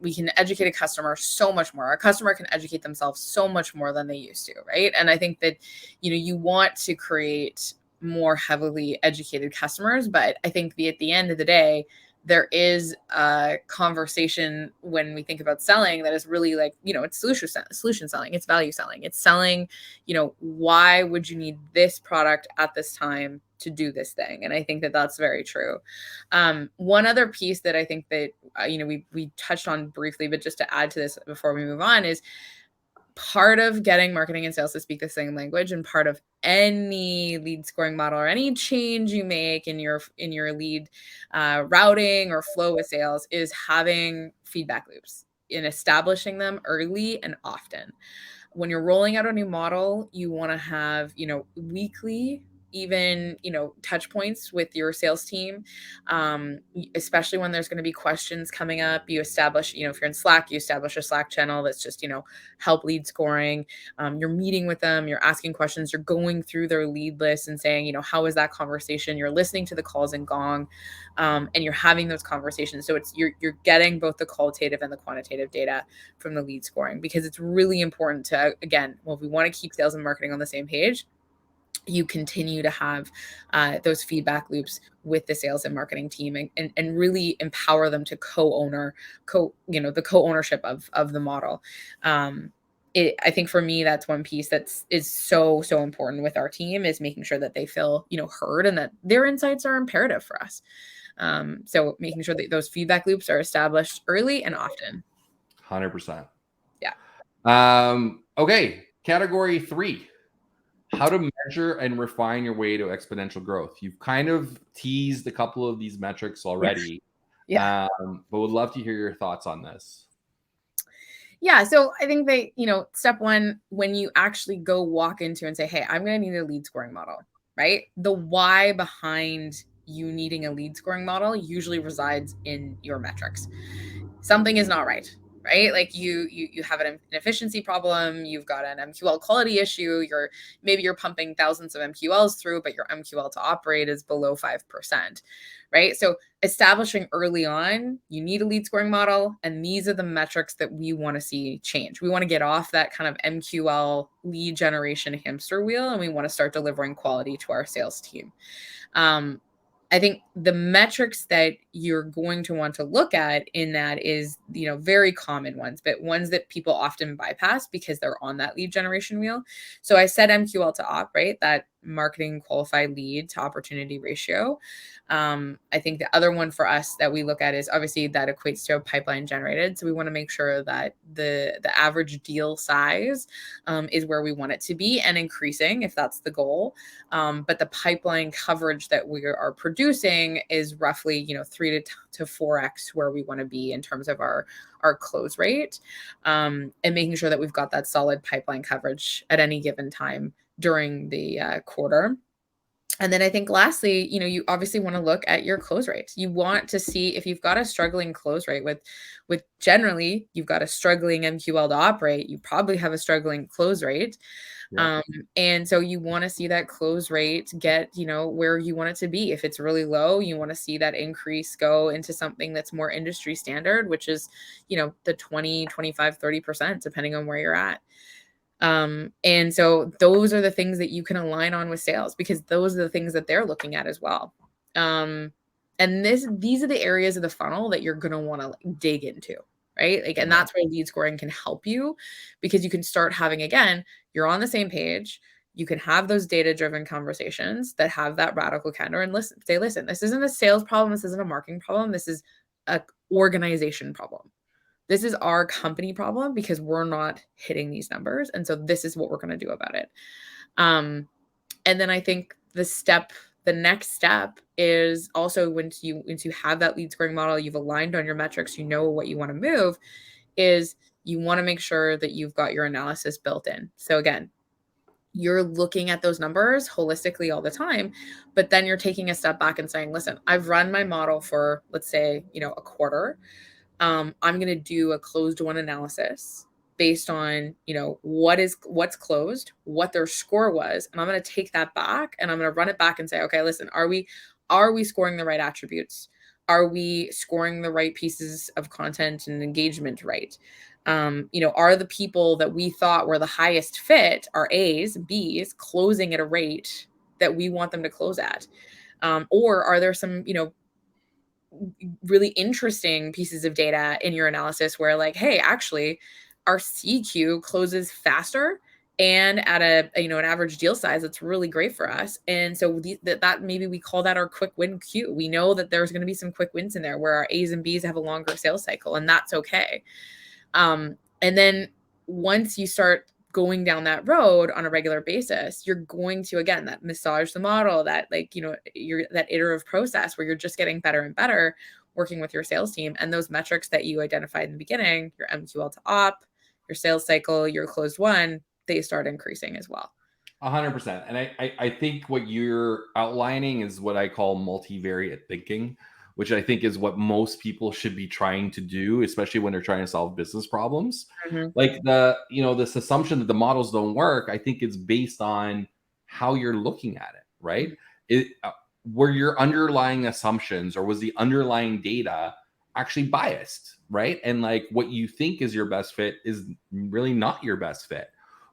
we can educate a customer so much more. Our customer can educate themselves so much more than they used to. Right. And I think that, you want to create more heavily educated customers. But I think at the end of the day, there is a conversation when we think about selling that is really like, it's solution selling, it's value selling, it's selling, why would you need this product at this time to do this thing? And I think that that's very true. One other piece that I think that, we touched on briefly, but just to add to this before we move on, is part of getting marketing and sales to speak the same language, and part of any lead scoring model or any change you make in your lead routing or flow with sales, is having feedback loops and establishing them early and often. When you're rolling out a new model, you want to have, weekly even, touch points with your sales team, especially when there's going to be questions coming up. You establish, if you're in Slack, you establish a Slack channel that's just, help lead scoring. You're meeting with them, you're asking questions, you're going through their lead list and saying, how is that conversation? You're listening to the calls in Gong, and you're having those conversations. So you're getting both the qualitative and the quantitative data from the lead scoring, because it's really important to, again, well, if we want to keep sales and marketing on the same page, you continue to have those feedback loops with the sales and marketing team, and really empower them to the co-ownership of the model. I think for me, that's one piece is so important with our team, is making sure that they feel, heard, and that their insights are imperative for us. So making sure that those feedback loops are established early and often. 100%. Yeah. Okay. Category 3. How to measure and refine your way to exponential growth. You've kind of teased a couple of these metrics already. Yeah. But would love to hear your thoughts on this. Yeah. So I think step one, when you actually go walk into and say, hey, I'm going to need a lead scoring model, right? The why behind you needing a lead scoring model usually resides in your metrics. Something is not right. Right? Like you have an efficiency problem, you've got an MQL quality issue, maybe you're pumping thousands of MQLs through, but your MQL to operate is below 5%. Right? So establishing early on, you need a lead scoring model, and these are the metrics that we want to see change. We want to get off that kind of MQL lead generation hamster wheel, and we want to start delivering quality to our sales team. I think the metrics that you're going to want to look at in that is, very common ones, but ones that people often bypass because they're on that lead generation wheel. So I said MQL to op, right? That marketing qualified lead to opportunity ratio. I think the other one for us that we look at is obviously that equates to a pipeline generated. So we want to make sure that the average deal size is where we want it to be, and increasing if that's the goal. But the pipeline coverage that we are producing is roughly, 3 to 4x where we want to be in terms of our close rate, and making sure that we've got that solid pipeline coverage at any given time during the quarter. And then I think lastly, you obviously want to look at your close rates. You want to see if you've got a struggling close rate with generally you've got a struggling MQL to operate, you probably have a struggling close rate. Yeah. And so you want to see that close rate get, where you want it to be. If it's really low, you want to see that increase go into something that's more industry standard, which is, the 20, 25, 30%, depending on where you're at. And so those are the things that you can align on with sales, because those are the things that they're looking at as well. And these are the areas of the funnel that you're going to want to dig into, right? Like, and that's where lead scoring can help you, because you can start having, again, you're on the same page. You can have those data-driven conversations that have that radical candor and listen, this isn't a sales problem. This isn't a marketing problem. This is an organization problem. This is our company problem because we're not hitting these numbers. And so this is what we're going to do about it. And then I think the next step is also once you have that lead scoring model, you've aligned on your metrics, you know what you want to move, is you want to make sure that you've got your analysis built in. So again, you're looking at those numbers holistically all the time, but then you're taking a step back and saying, listen, I've run my model for, let's say, a quarter. I'm going to do a closed one analysis based on, what's closed, what their score was. And I'm going to take that back and I'm going to run it back and say, okay, listen, are we scoring the right attributes? Are we scoring the right pieces of content and engagement right? Are the people that we thought were the highest fit, our A's, B's, closing at a rate that we want them to close at? Or are there some, really interesting pieces of data in your analysis where, like, hey, actually our CQ closes faster and at an average deal size that's really great for us. And so that maybe we call that our quick win queue. We know that there's going to be some quick wins in there where our A's and B's have a longer sales cycle, and that's okay. And then once you start going down that road on a regular basis, you're going to, again, that massage the model, that you're that iterative process where you're just getting better and better working with your sales team. And those metrics that you identified in the beginning, your MQL to op, your sales cycle, your closed one, they start increasing as well. 100%. And I think what you're outlining is what I call multivariate thinking, which I think is what most people should be trying to do, especially when they're trying to solve business problems. Mhm. Like this assumption that the models don't work, I think it's based on how you're looking at it, right? Mhm. Were your underlying assumptions or was the underlying data actually biased, right? And like what you think is your best fit is really not your best fit.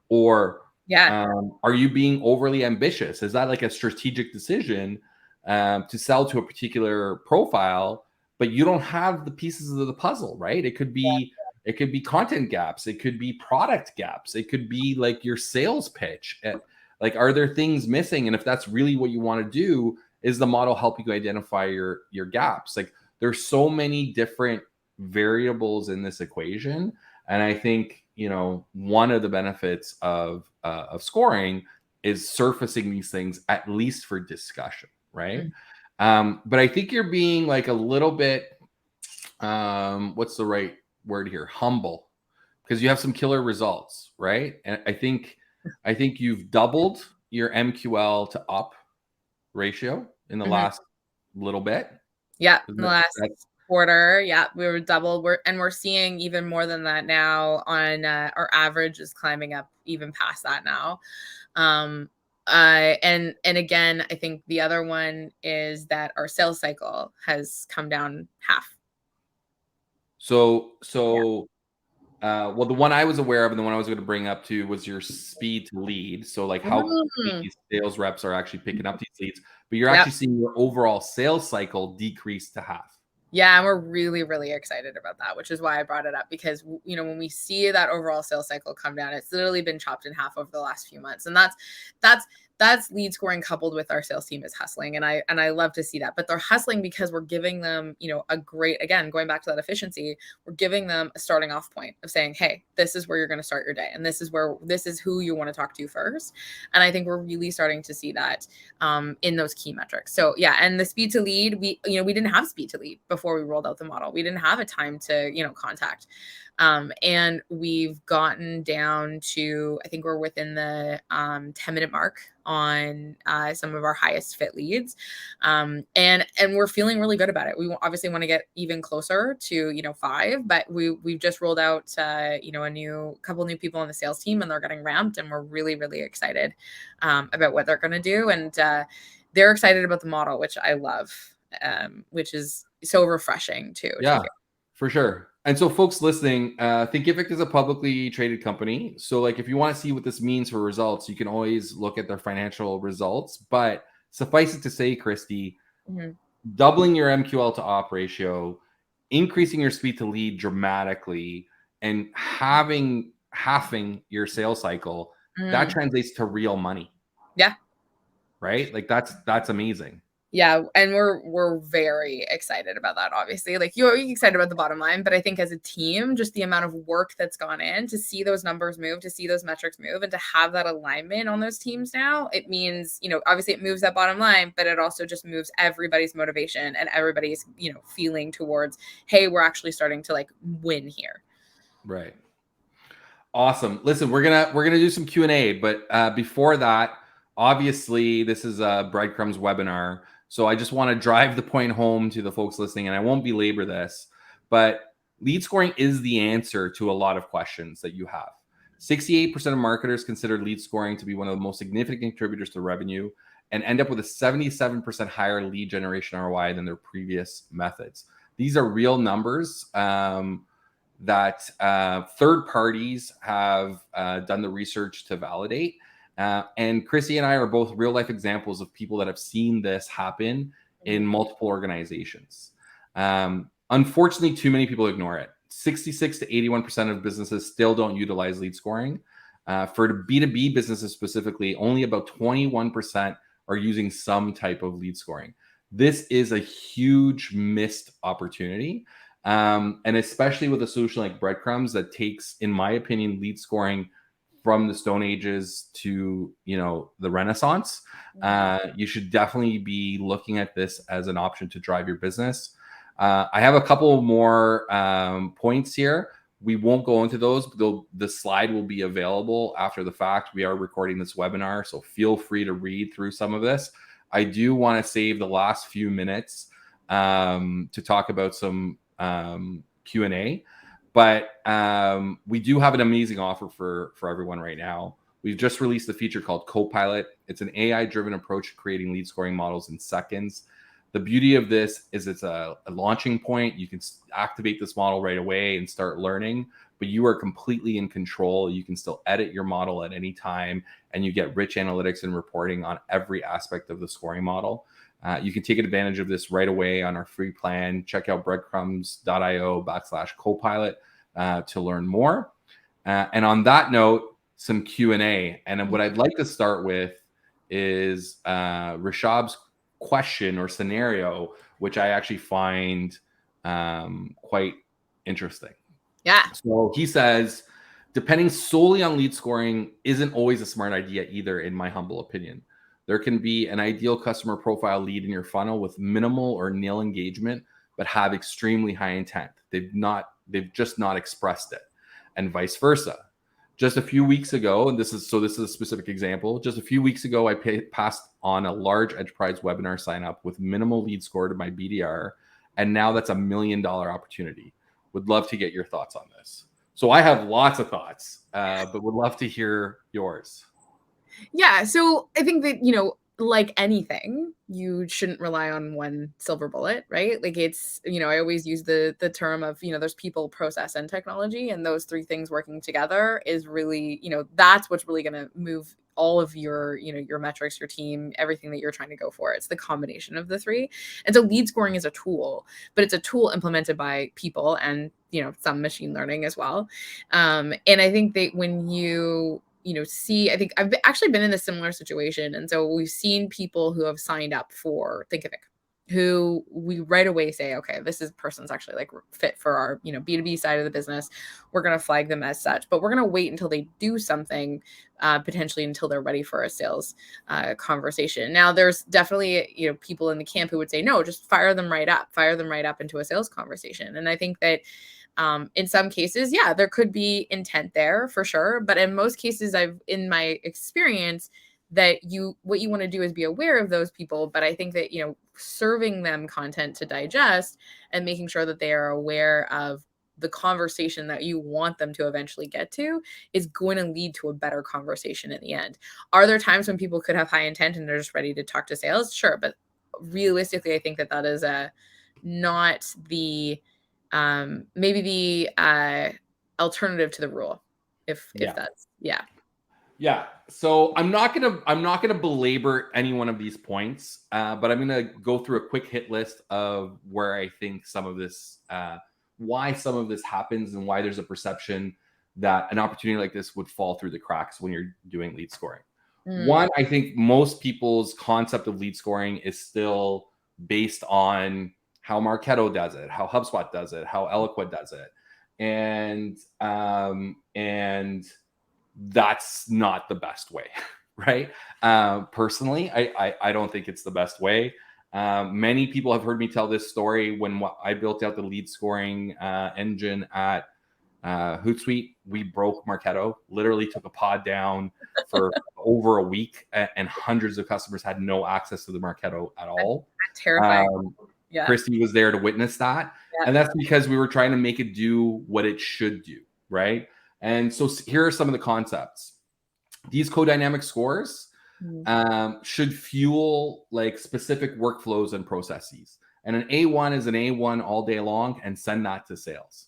Or Yeah. are you being overly ambitious? Is that like a strategic decision to sell to a particular profile, but you don't have the pieces of the puzzle, right? It could be content gaps, it could be product gaps, it could be like your sales pitch. Like, are there things missing? And if that's really what you want to do, is the model helping you identify your gaps? Like, there's so many different variables in this equation, and I think one of the benefits of scoring is surfacing these things at least for discussion, right? Mm. But I think you're being like a little bit what's the right word here? Humble, because you have some killer results, right? And I think you've doubled your MQL to up ratio in the Mhm. last little bit. Yeah, in the last That's quarter, yeah, we were double. We're seeing even more than that now on, our average is climbing up even past that now. Um, and again, I think the other one is that our sales cycle has come down half. so Yeah. so well, the one I was aware of and the one I was going to bring up too was your speed to lead. So, like, how quickly Mm. these sales reps are actually picking up these leads, but you're Yep. actually seeing your overall sales cycle decrease to half. Yeah, and we're really, really excited about that, which is why I brought it up because when we see that overall sales cycle come down, it's literally been chopped in half over the last few months, and that's that's lead scoring coupled with our sales team is hustling, and I love to see that. But they're hustling because we're giving them, a great, again, going back to that efficiency, we're giving them a starting off point of saying, hey, this is where you're going to start your day, and this is who you want to talk to first, and I think we're really starting to see that in those key metrics. So yeah, and the speed to lead, we didn't have speed to lead before we rolled out the model. We didn't have a time to contact, and we've gotten down to, I think we're within the 10-minute mark on some of our highest fit leads, and we're feeling really good about it. We obviously want to get even closer to 5, but we've just rolled out a new couple new people on the sales team, and they're getting ramped, and we're really really excited about what they're going to do, and they're excited about the model, which I love, which is so refreshing too to Yeah, hear. for sure. And so, folks listening, Thinkific is a publicly traded company. So, like, if you want to see what this means for results, you can always look at their financial results. But suffice it to say, Christie, Mhm. doubling your MQL to op ratio, increasing your speed to lead dramatically, and halving your sales cycle, that Mm. translates to real money, Yeah. right? Like, that's amazing. Yeah, and we're very excited about that, obviously. Like, you're excited about the bottom line, but I think as a team, just the amount of work that's gone in to see those numbers move, to see those metrics move, and to have that alignment on those teams now, it means, obviously it moves that bottom line, but it also just moves everybody's motivation and everybody's, feeling towards, hey, we're actually starting to like win here. Right. Awesome. Listen, we're gonna do some Q&A, but before that, obviously this is a Breadcrumbs webinar, so I just want to drive the point home to the folks listening, and I won't belabor this, but lead scoring is the answer to a lot of questions that you have. 68% of marketers consider lead scoring to be one of the most significant contributors to revenue and end up with a 77% higher lead generation ROI than their previous methods. These are real numbers. That third parties have done the research to validate. And Chrissy and I are both real life examples of people that have seen this happen in multiple organizations. Unfortunately, too many people ignore it. 66 to 81% of businesses still don't utilize lead scoring. For B2B businesses specifically, only about 21% are using some type of lead scoring. This is a huge missed opportunity. And especially with a solution like Breadcrumbs that takes, in my opinion, lead scoring from the Stone Ages to the Renaissance, you should definitely be looking at this as an option to drive your business. I have a couple more points here. We won't go into those, though the slide will be available after the fact. We are recording this webinar, so feel free to read through some of this. I do want to save the last few minutes to talk about some Q&A, but we do have an amazing offer for everyone right now. We've just released a feature called Copilot. It's an AI-driven approach to creating lead scoring models in seconds. The beauty of this is it's a launching point. You can activate this model right away and start learning, but you are completely in control. You can still edit your model at any time, and you get rich analytics and reporting on every aspect of the scoring model. You can take advantage of this right away on our free plan. Check out breadcrumbs.io/copilot to learn more. And on that note, some Q&A. And what I'd like to start with is Rishab's question or scenario, which I actually find quite interesting. Yeah. So he says, depending solely on lead scoring isn't always a smart idea either, in my humble opinion. There can be an ideal customer profile lead in your funnel with minimal or nil engagement, but have extremely high intent. They've just not expressed it, and vice versa. Just a few weeks ago, and this is a specific example. Just a few weeks ago, I passed on a large enterprise webinar sign up with minimal lead score to my BDR, and now that's $1 million opportunity. Would love to get your thoughts on this. So I have lots of thoughts, but would love to hear yours. Yeah. So I think that, like anything, you shouldn't rely on one silver bullet, right? Like it's, I always use the term of, there's people, process, and technology, and those three things working together is really, that's what's really going to move all of your, your metrics, your team, everything that you're trying to go for. It's the combination of the three. And so lead scoring is a tool, but it's a tool implemented by people and, some machine learning as well. And I think that when you I think I've actually been in a similar situation. And so we've seen people who have signed up for Thinkific, who we right away say, okay, this person's actually like fit for our, B2B side of the business. We're going to flag them as such, but we're going to wait until they do something, potentially until they're ready for a sales conversation. Now there's definitely, people in the camp who would say, no, just fire them right up into a sales conversation. And I think that in some cases, yeah, there could be intent there for sure. But in most cases, in my experience, that what you want to do is be aware of those people. But I think that, serving them content to digest and making sure that they are aware of the conversation that you want them to eventually get to is going to lead to a better conversation in the end. Are there times when people could have high intent and they're just ready to talk to sales? Sure. But realistically, I think that is not the maybe the alternative to the rule, if that's Yeah. So I'm not gonna belabor any one of these points, but I'm gonna go through a quick hit list of where I think some of this, why some of this happens, and why there's a perception that an opportunity like this would fall through the cracks when you're doing lead scoring. One, I think most people's concept of lead scoring is still based on how Marketo does it, how HubSpot does it, how Eloqua does it. And that's not the best way, right? Personally, I don't think it's the best way. Many people have heard me tell this story when I built out the lead scoring engine at Hootsuite. We broke Marketo, literally took a pod down for over a week, and hundreds of customers had no access to the Marketo at all. That's terrifying. Yeah. Christie was there to witness that. Yeah. And that's because we were trying to make it do what it should do, right? And so here are some of the concepts. These co-dynamic scores should fuel like specific workflows and processes. And an A1 is an A1 all day long, and send that to sales.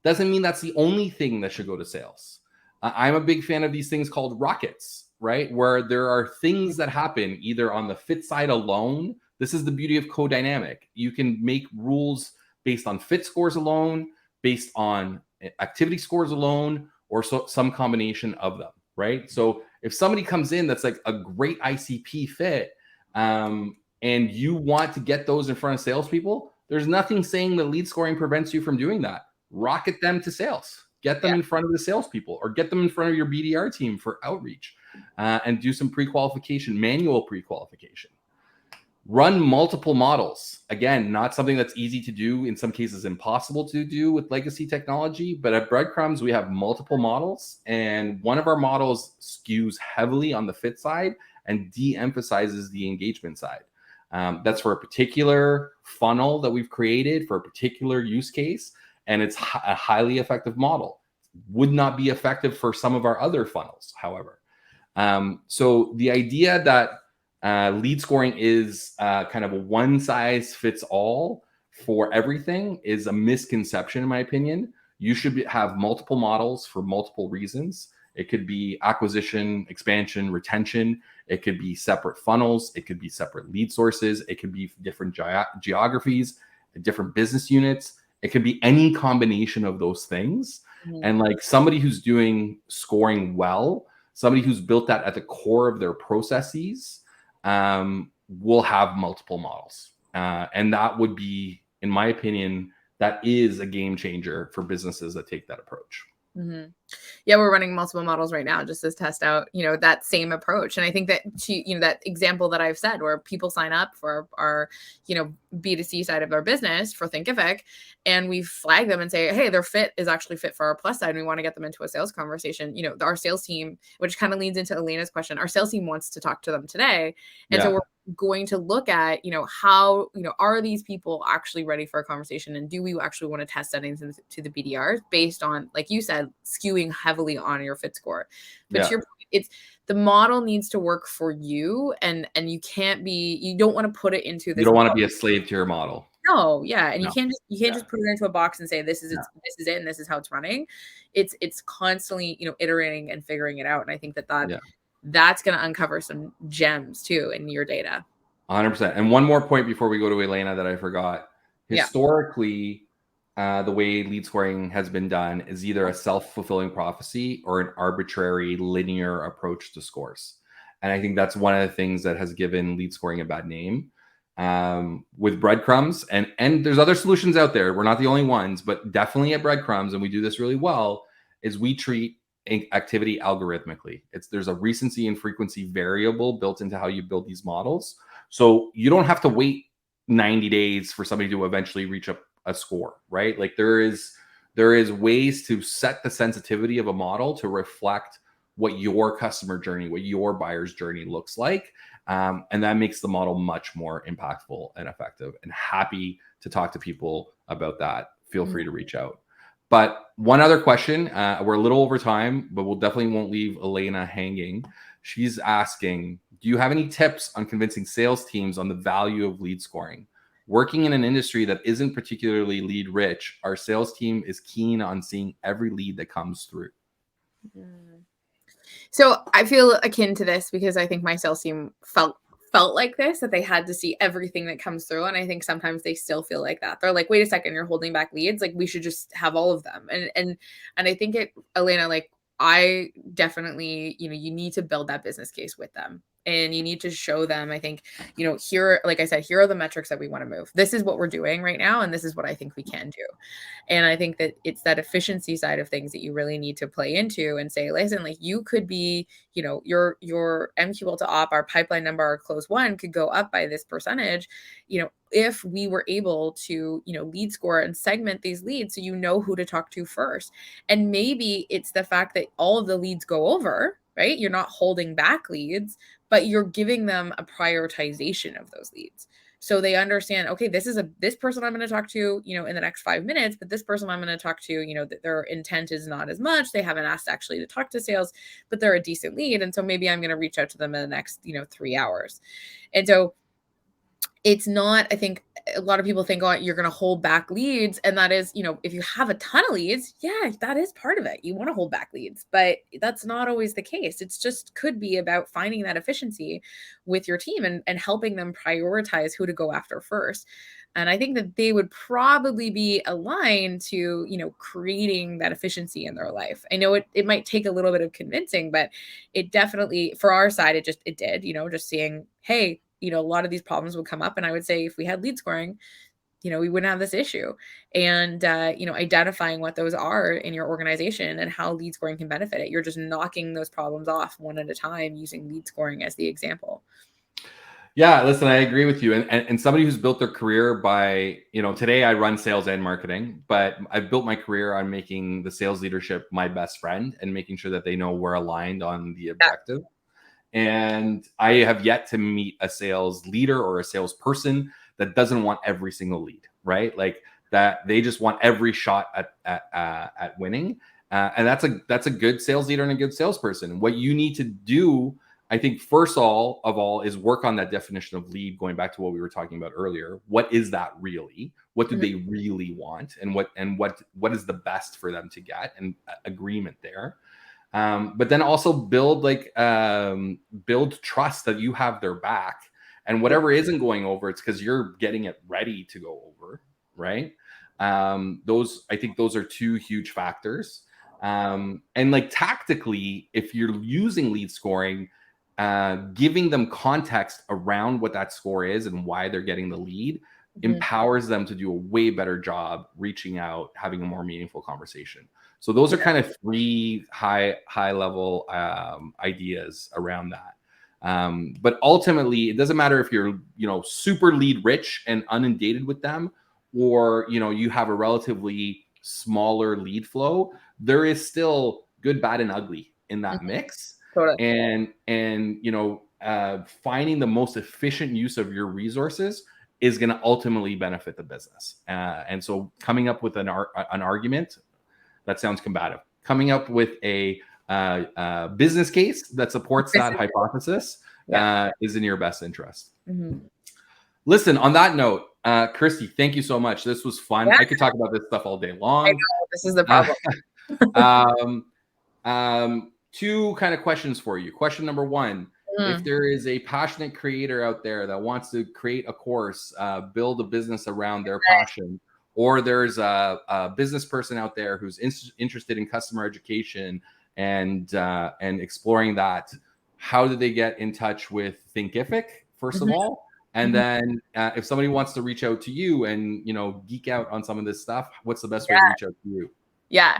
Doesn't mean that's the only thing that should go to sales. I'm a big fan of these things called rockets, right? Where there are things that happen either on the fit side alone. This is the beauty of co-dynamic. You can make rules based on fit scores alone, based on activity scores alone, or some combination of them, right? So if somebody comes in that's like a great ICP fit, and you want to get those in front of salespeople, there's nothing saying that lead scoring prevents you from doing that. Rocket them to sales. Get them in front of the salespeople, or get them in front of your BDR team for outreach, and do some pre-qualification, manual pre-qualification. Run multiple models. Again, not something that's easy to do, in some cases impossible to do with legacy technology, but at Breadcrumbs, we have multiple models, and one of our models skews heavily on the fit side and de-emphasizes the engagement side. That's for a particular funnel that we've created for a particular use case, and it's a highly effective model. Would not be effective for some of our other funnels, however. So the idea that lead scoring is kind of a one size fits all for everything is a misconception, in my opinion. You should have multiple models for multiple reasons. It could be acquisition, expansion, retention. It could be separate funnels. It could be separate lead sources. It could be different geographies, different business units. It could be any combination of those things. Mm-hmm. And like somebody who's doing scoring well, somebody who's built that at the core of their processes, will have multiple models. And that would be, in my opinion, that is a game changer for businesses that take that approach. Mm-hmm. Yeah, we're running multiple models right now just to test out, that same approach. And I think that that example that I've said where people sign up for our, B2C side of our business for Thinkific, and we flag them and say, hey, their fit is actually fit for our plus side, and we want to get them into a sales conversation. Our sales team, which kind of leads into Elena's question, our sales team wants to talk to them today. And so we're going to look at, how, are these people actually ready for a conversation, and do we actually want to test settings to the BDRs based on, like you said, skewing heavily on your fit score. But to your point, it's the model needs to work for you, and you don't want to put it into this. You don't want to be a slave to your model. No, yeah, and you can't just put it into a box and say this is it and this is how it's running. It's constantly iterating and figuring it out, and I think that's going to uncover some gems too in your data. 100%. And one more point before we go to Elena that I forgot. Historically, the way lead scoring has been done is either a self-fulfilling prophecy or an arbitrary linear approach to scores. And I think that's one of the things that has given lead scoring a bad name. With Breadcrumbs, and there's other solutions out there. We're not the only ones, but definitely at Breadcrumbs, and we do this really well, is we treat activity algorithmically. There's a recency and frequency variable built into how you build these models. So you don't have to wait 90 days for somebody to eventually reach a score, right? Like there is ways to set the sensitivity of a model to reflect what your customer journey, what your buyer's journey looks like. And that makes the model much more impactful and effective, and happy to talk to people about that. Feel free to reach out. But one other question, we're a little over time, but we'll definitely won't leave Elena hanging. She's asking, do you have any tips on convincing sales teams on the value of lead scoring? Working in an industry that isn't particularly lead rich, our sales team is keen on seeing every lead that comes through. So I feel akin to this because I think my sales team felt like this, that they had to see everything that comes through. And I think sometimes they still feel like that. They're like, wait a second, you're holding back leads. Like we should just have all of them. And I think Elena, like I definitely, you need to build that business case with them. And you need to show them, I think, here, like I said, here are the metrics that we want to move. This is what we're doing right now. And this is what I think we can do. And I think that it's that efficiency side of things that you really need to play into and say, listen, like you could be, your MQL to op, our pipeline number, our close one could go up by this percentage, if we were able to, lead score and segment these leads so you know who to talk to first. And maybe it's the fact that all of the leads go over, right? You're not holding back leads, but you're giving them a prioritization of those leads. So they understand, okay, this person I'm going to talk to, in the next 5 minutes, but this person I'm going to talk to, that their intent is not as much. They haven't asked actually to talk to sales, but they're a decent lead. And so maybe I'm going to reach out to them in the next, 3 hours. And so it's not, I think a lot of people think, oh, you're going to hold back leads. And that is, if you have a ton of leads, yeah, that is part of it. You want to hold back leads, but that's not always the case. It's just could be about finding that efficiency with your team and helping them prioritize who to go after first. And I think that they would probably be aligned to, creating that efficiency in their life. I know it might take a little bit of convincing, but it definitely, for our side, it did, just seeing, hey, a lot of these problems would come up. And I would say if we had lead scoring, we wouldn't have this issue. And, identifying what those are in your organization and how lead scoring can benefit it. You're just knocking those problems off one at a time using lead scoring as the example. Yeah, listen, I agree with you. And somebody who's built their career by, today I run sales and marketing, but I've built my career on making the sales leadership my best friend and making sure that they know we're aligned on the Yeah. objective. And I have yet to meet a sales leader or a salesperson that doesn't want every single lead, right? Like that they just want every shot at winning. And that's a good sales leader and a good salesperson. What you need to do, I think, first of all, is work on that definition of lead. Going back to what we were talking about earlier, what is that really? What do they really want, and what is the best for them to get, and agreement there. But then also build trust that you have their back, and whatever isn't going over, it's because you're getting it ready to go over, right? I think those are two huge factors. And like tactically, if you're using lead scoring, giving them context around what that score is and why they're getting the lead empowers them to do a way better job reaching out, having a more meaningful conversation. So those are kind of three high level ideas around that. But ultimately, it doesn't matter if you're super lead rich and inundated with them, or you have a relatively smaller lead flow. There is still good, bad, and ugly in that mix. Totally. And finding the most efficient use of your resources is going to ultimately benefit the business. And so coming up with an argument, that sounds combative. Coming up with a business case that supports that hypothesis is in your best interest. Listen, on that note, Christie, thank you so much. This was fun. I could talk about this stuff all day long. I know, this is the problem. Two kind of questions for you. Question number one, if there is a passionate creator out there that wants to create a course, build a business around their passion, or there's a business person out there who's interested in customer education and exploring that, how do they get in touch with Thinkific, first of all? And then if somebody wants to reach out to you and, geek out on some of this stuff, what's the best way to reach out to you? Yeah.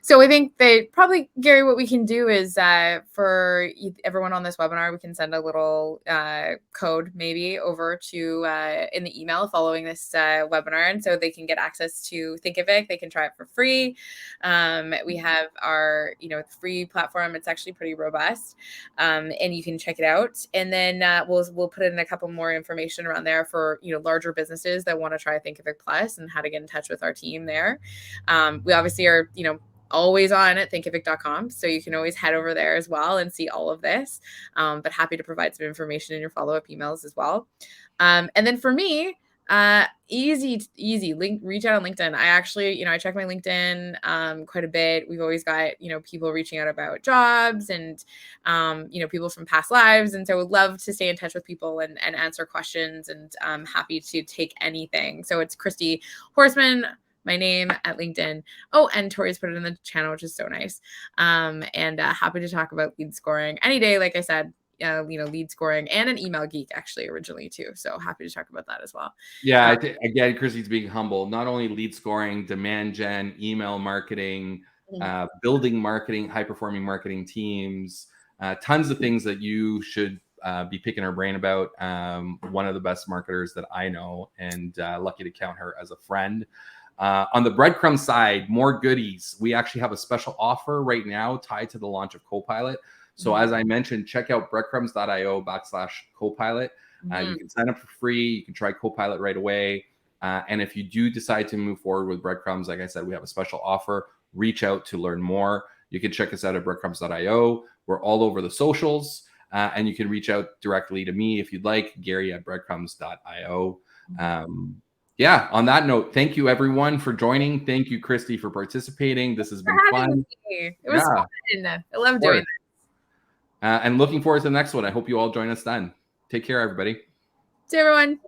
So I think that probably, Gary, what we can do is for everyone on this webinar, we can send a little code maybe over to in the email following this webinar. And so they can get access to Thinkific. They can try it for free. We have our, free platform. It's actually pretty robust. And you can check it out. And then we'll put in a couple more information around there for, larger businesses that want to try Thinkific Plus and how to get in touch with our team there. We obviously are, always on at thinkific.com. So you can always head over there as well and see all of this. But happy to provide some information in your follow-up emails as well. And then for me, easy, reach out on LinkedIn. I actually, I check my LinkedIn quite a bit. We've always got, people reaching out about jobs and, people from past lives. And so I would love to stay in touch with people and answer questions, and I'm happy to take anything. So it's Christie Horsman, my name, at LinkedIn. Oh, and Tori's put it in the channel, which is so nice. And happy to talk about lead scoring any day. Like I said, lead scoring, and an email geek actually originally too. So happy to talk about that as well. Yeah, again, Christie's being humble. Not only lead scoring, demand gen, email marketing, building marketing, high performing marketing teams, tons of things that you should be picking her brain about. One of the best marketers that I know, and lucky to count her as a friend. On the Breadcrumbs side, more goodies. We actually have a special offer right now tied to the launch of Copilot. So as I mentioned, check out breadcrumbs.io/Copilot. You can sign up for free. You can try Copilot right away. And if you do decide to move forward with Breadcrumbs, like I said, we have a special offer. Reach out to learn more. You can check us out at breadcrumbs.io. We're all over the socials. And you can reach out directly to me if you'd like, Gary at breadcrumbs.io. Yeah, on that note, thank you everyone for joining. Thank you, Christie, for participating. This has been fun. It was fun. I love doing this. And looking forward to the next one. I hope you all join us then. Take care, everybody. See you, everyone.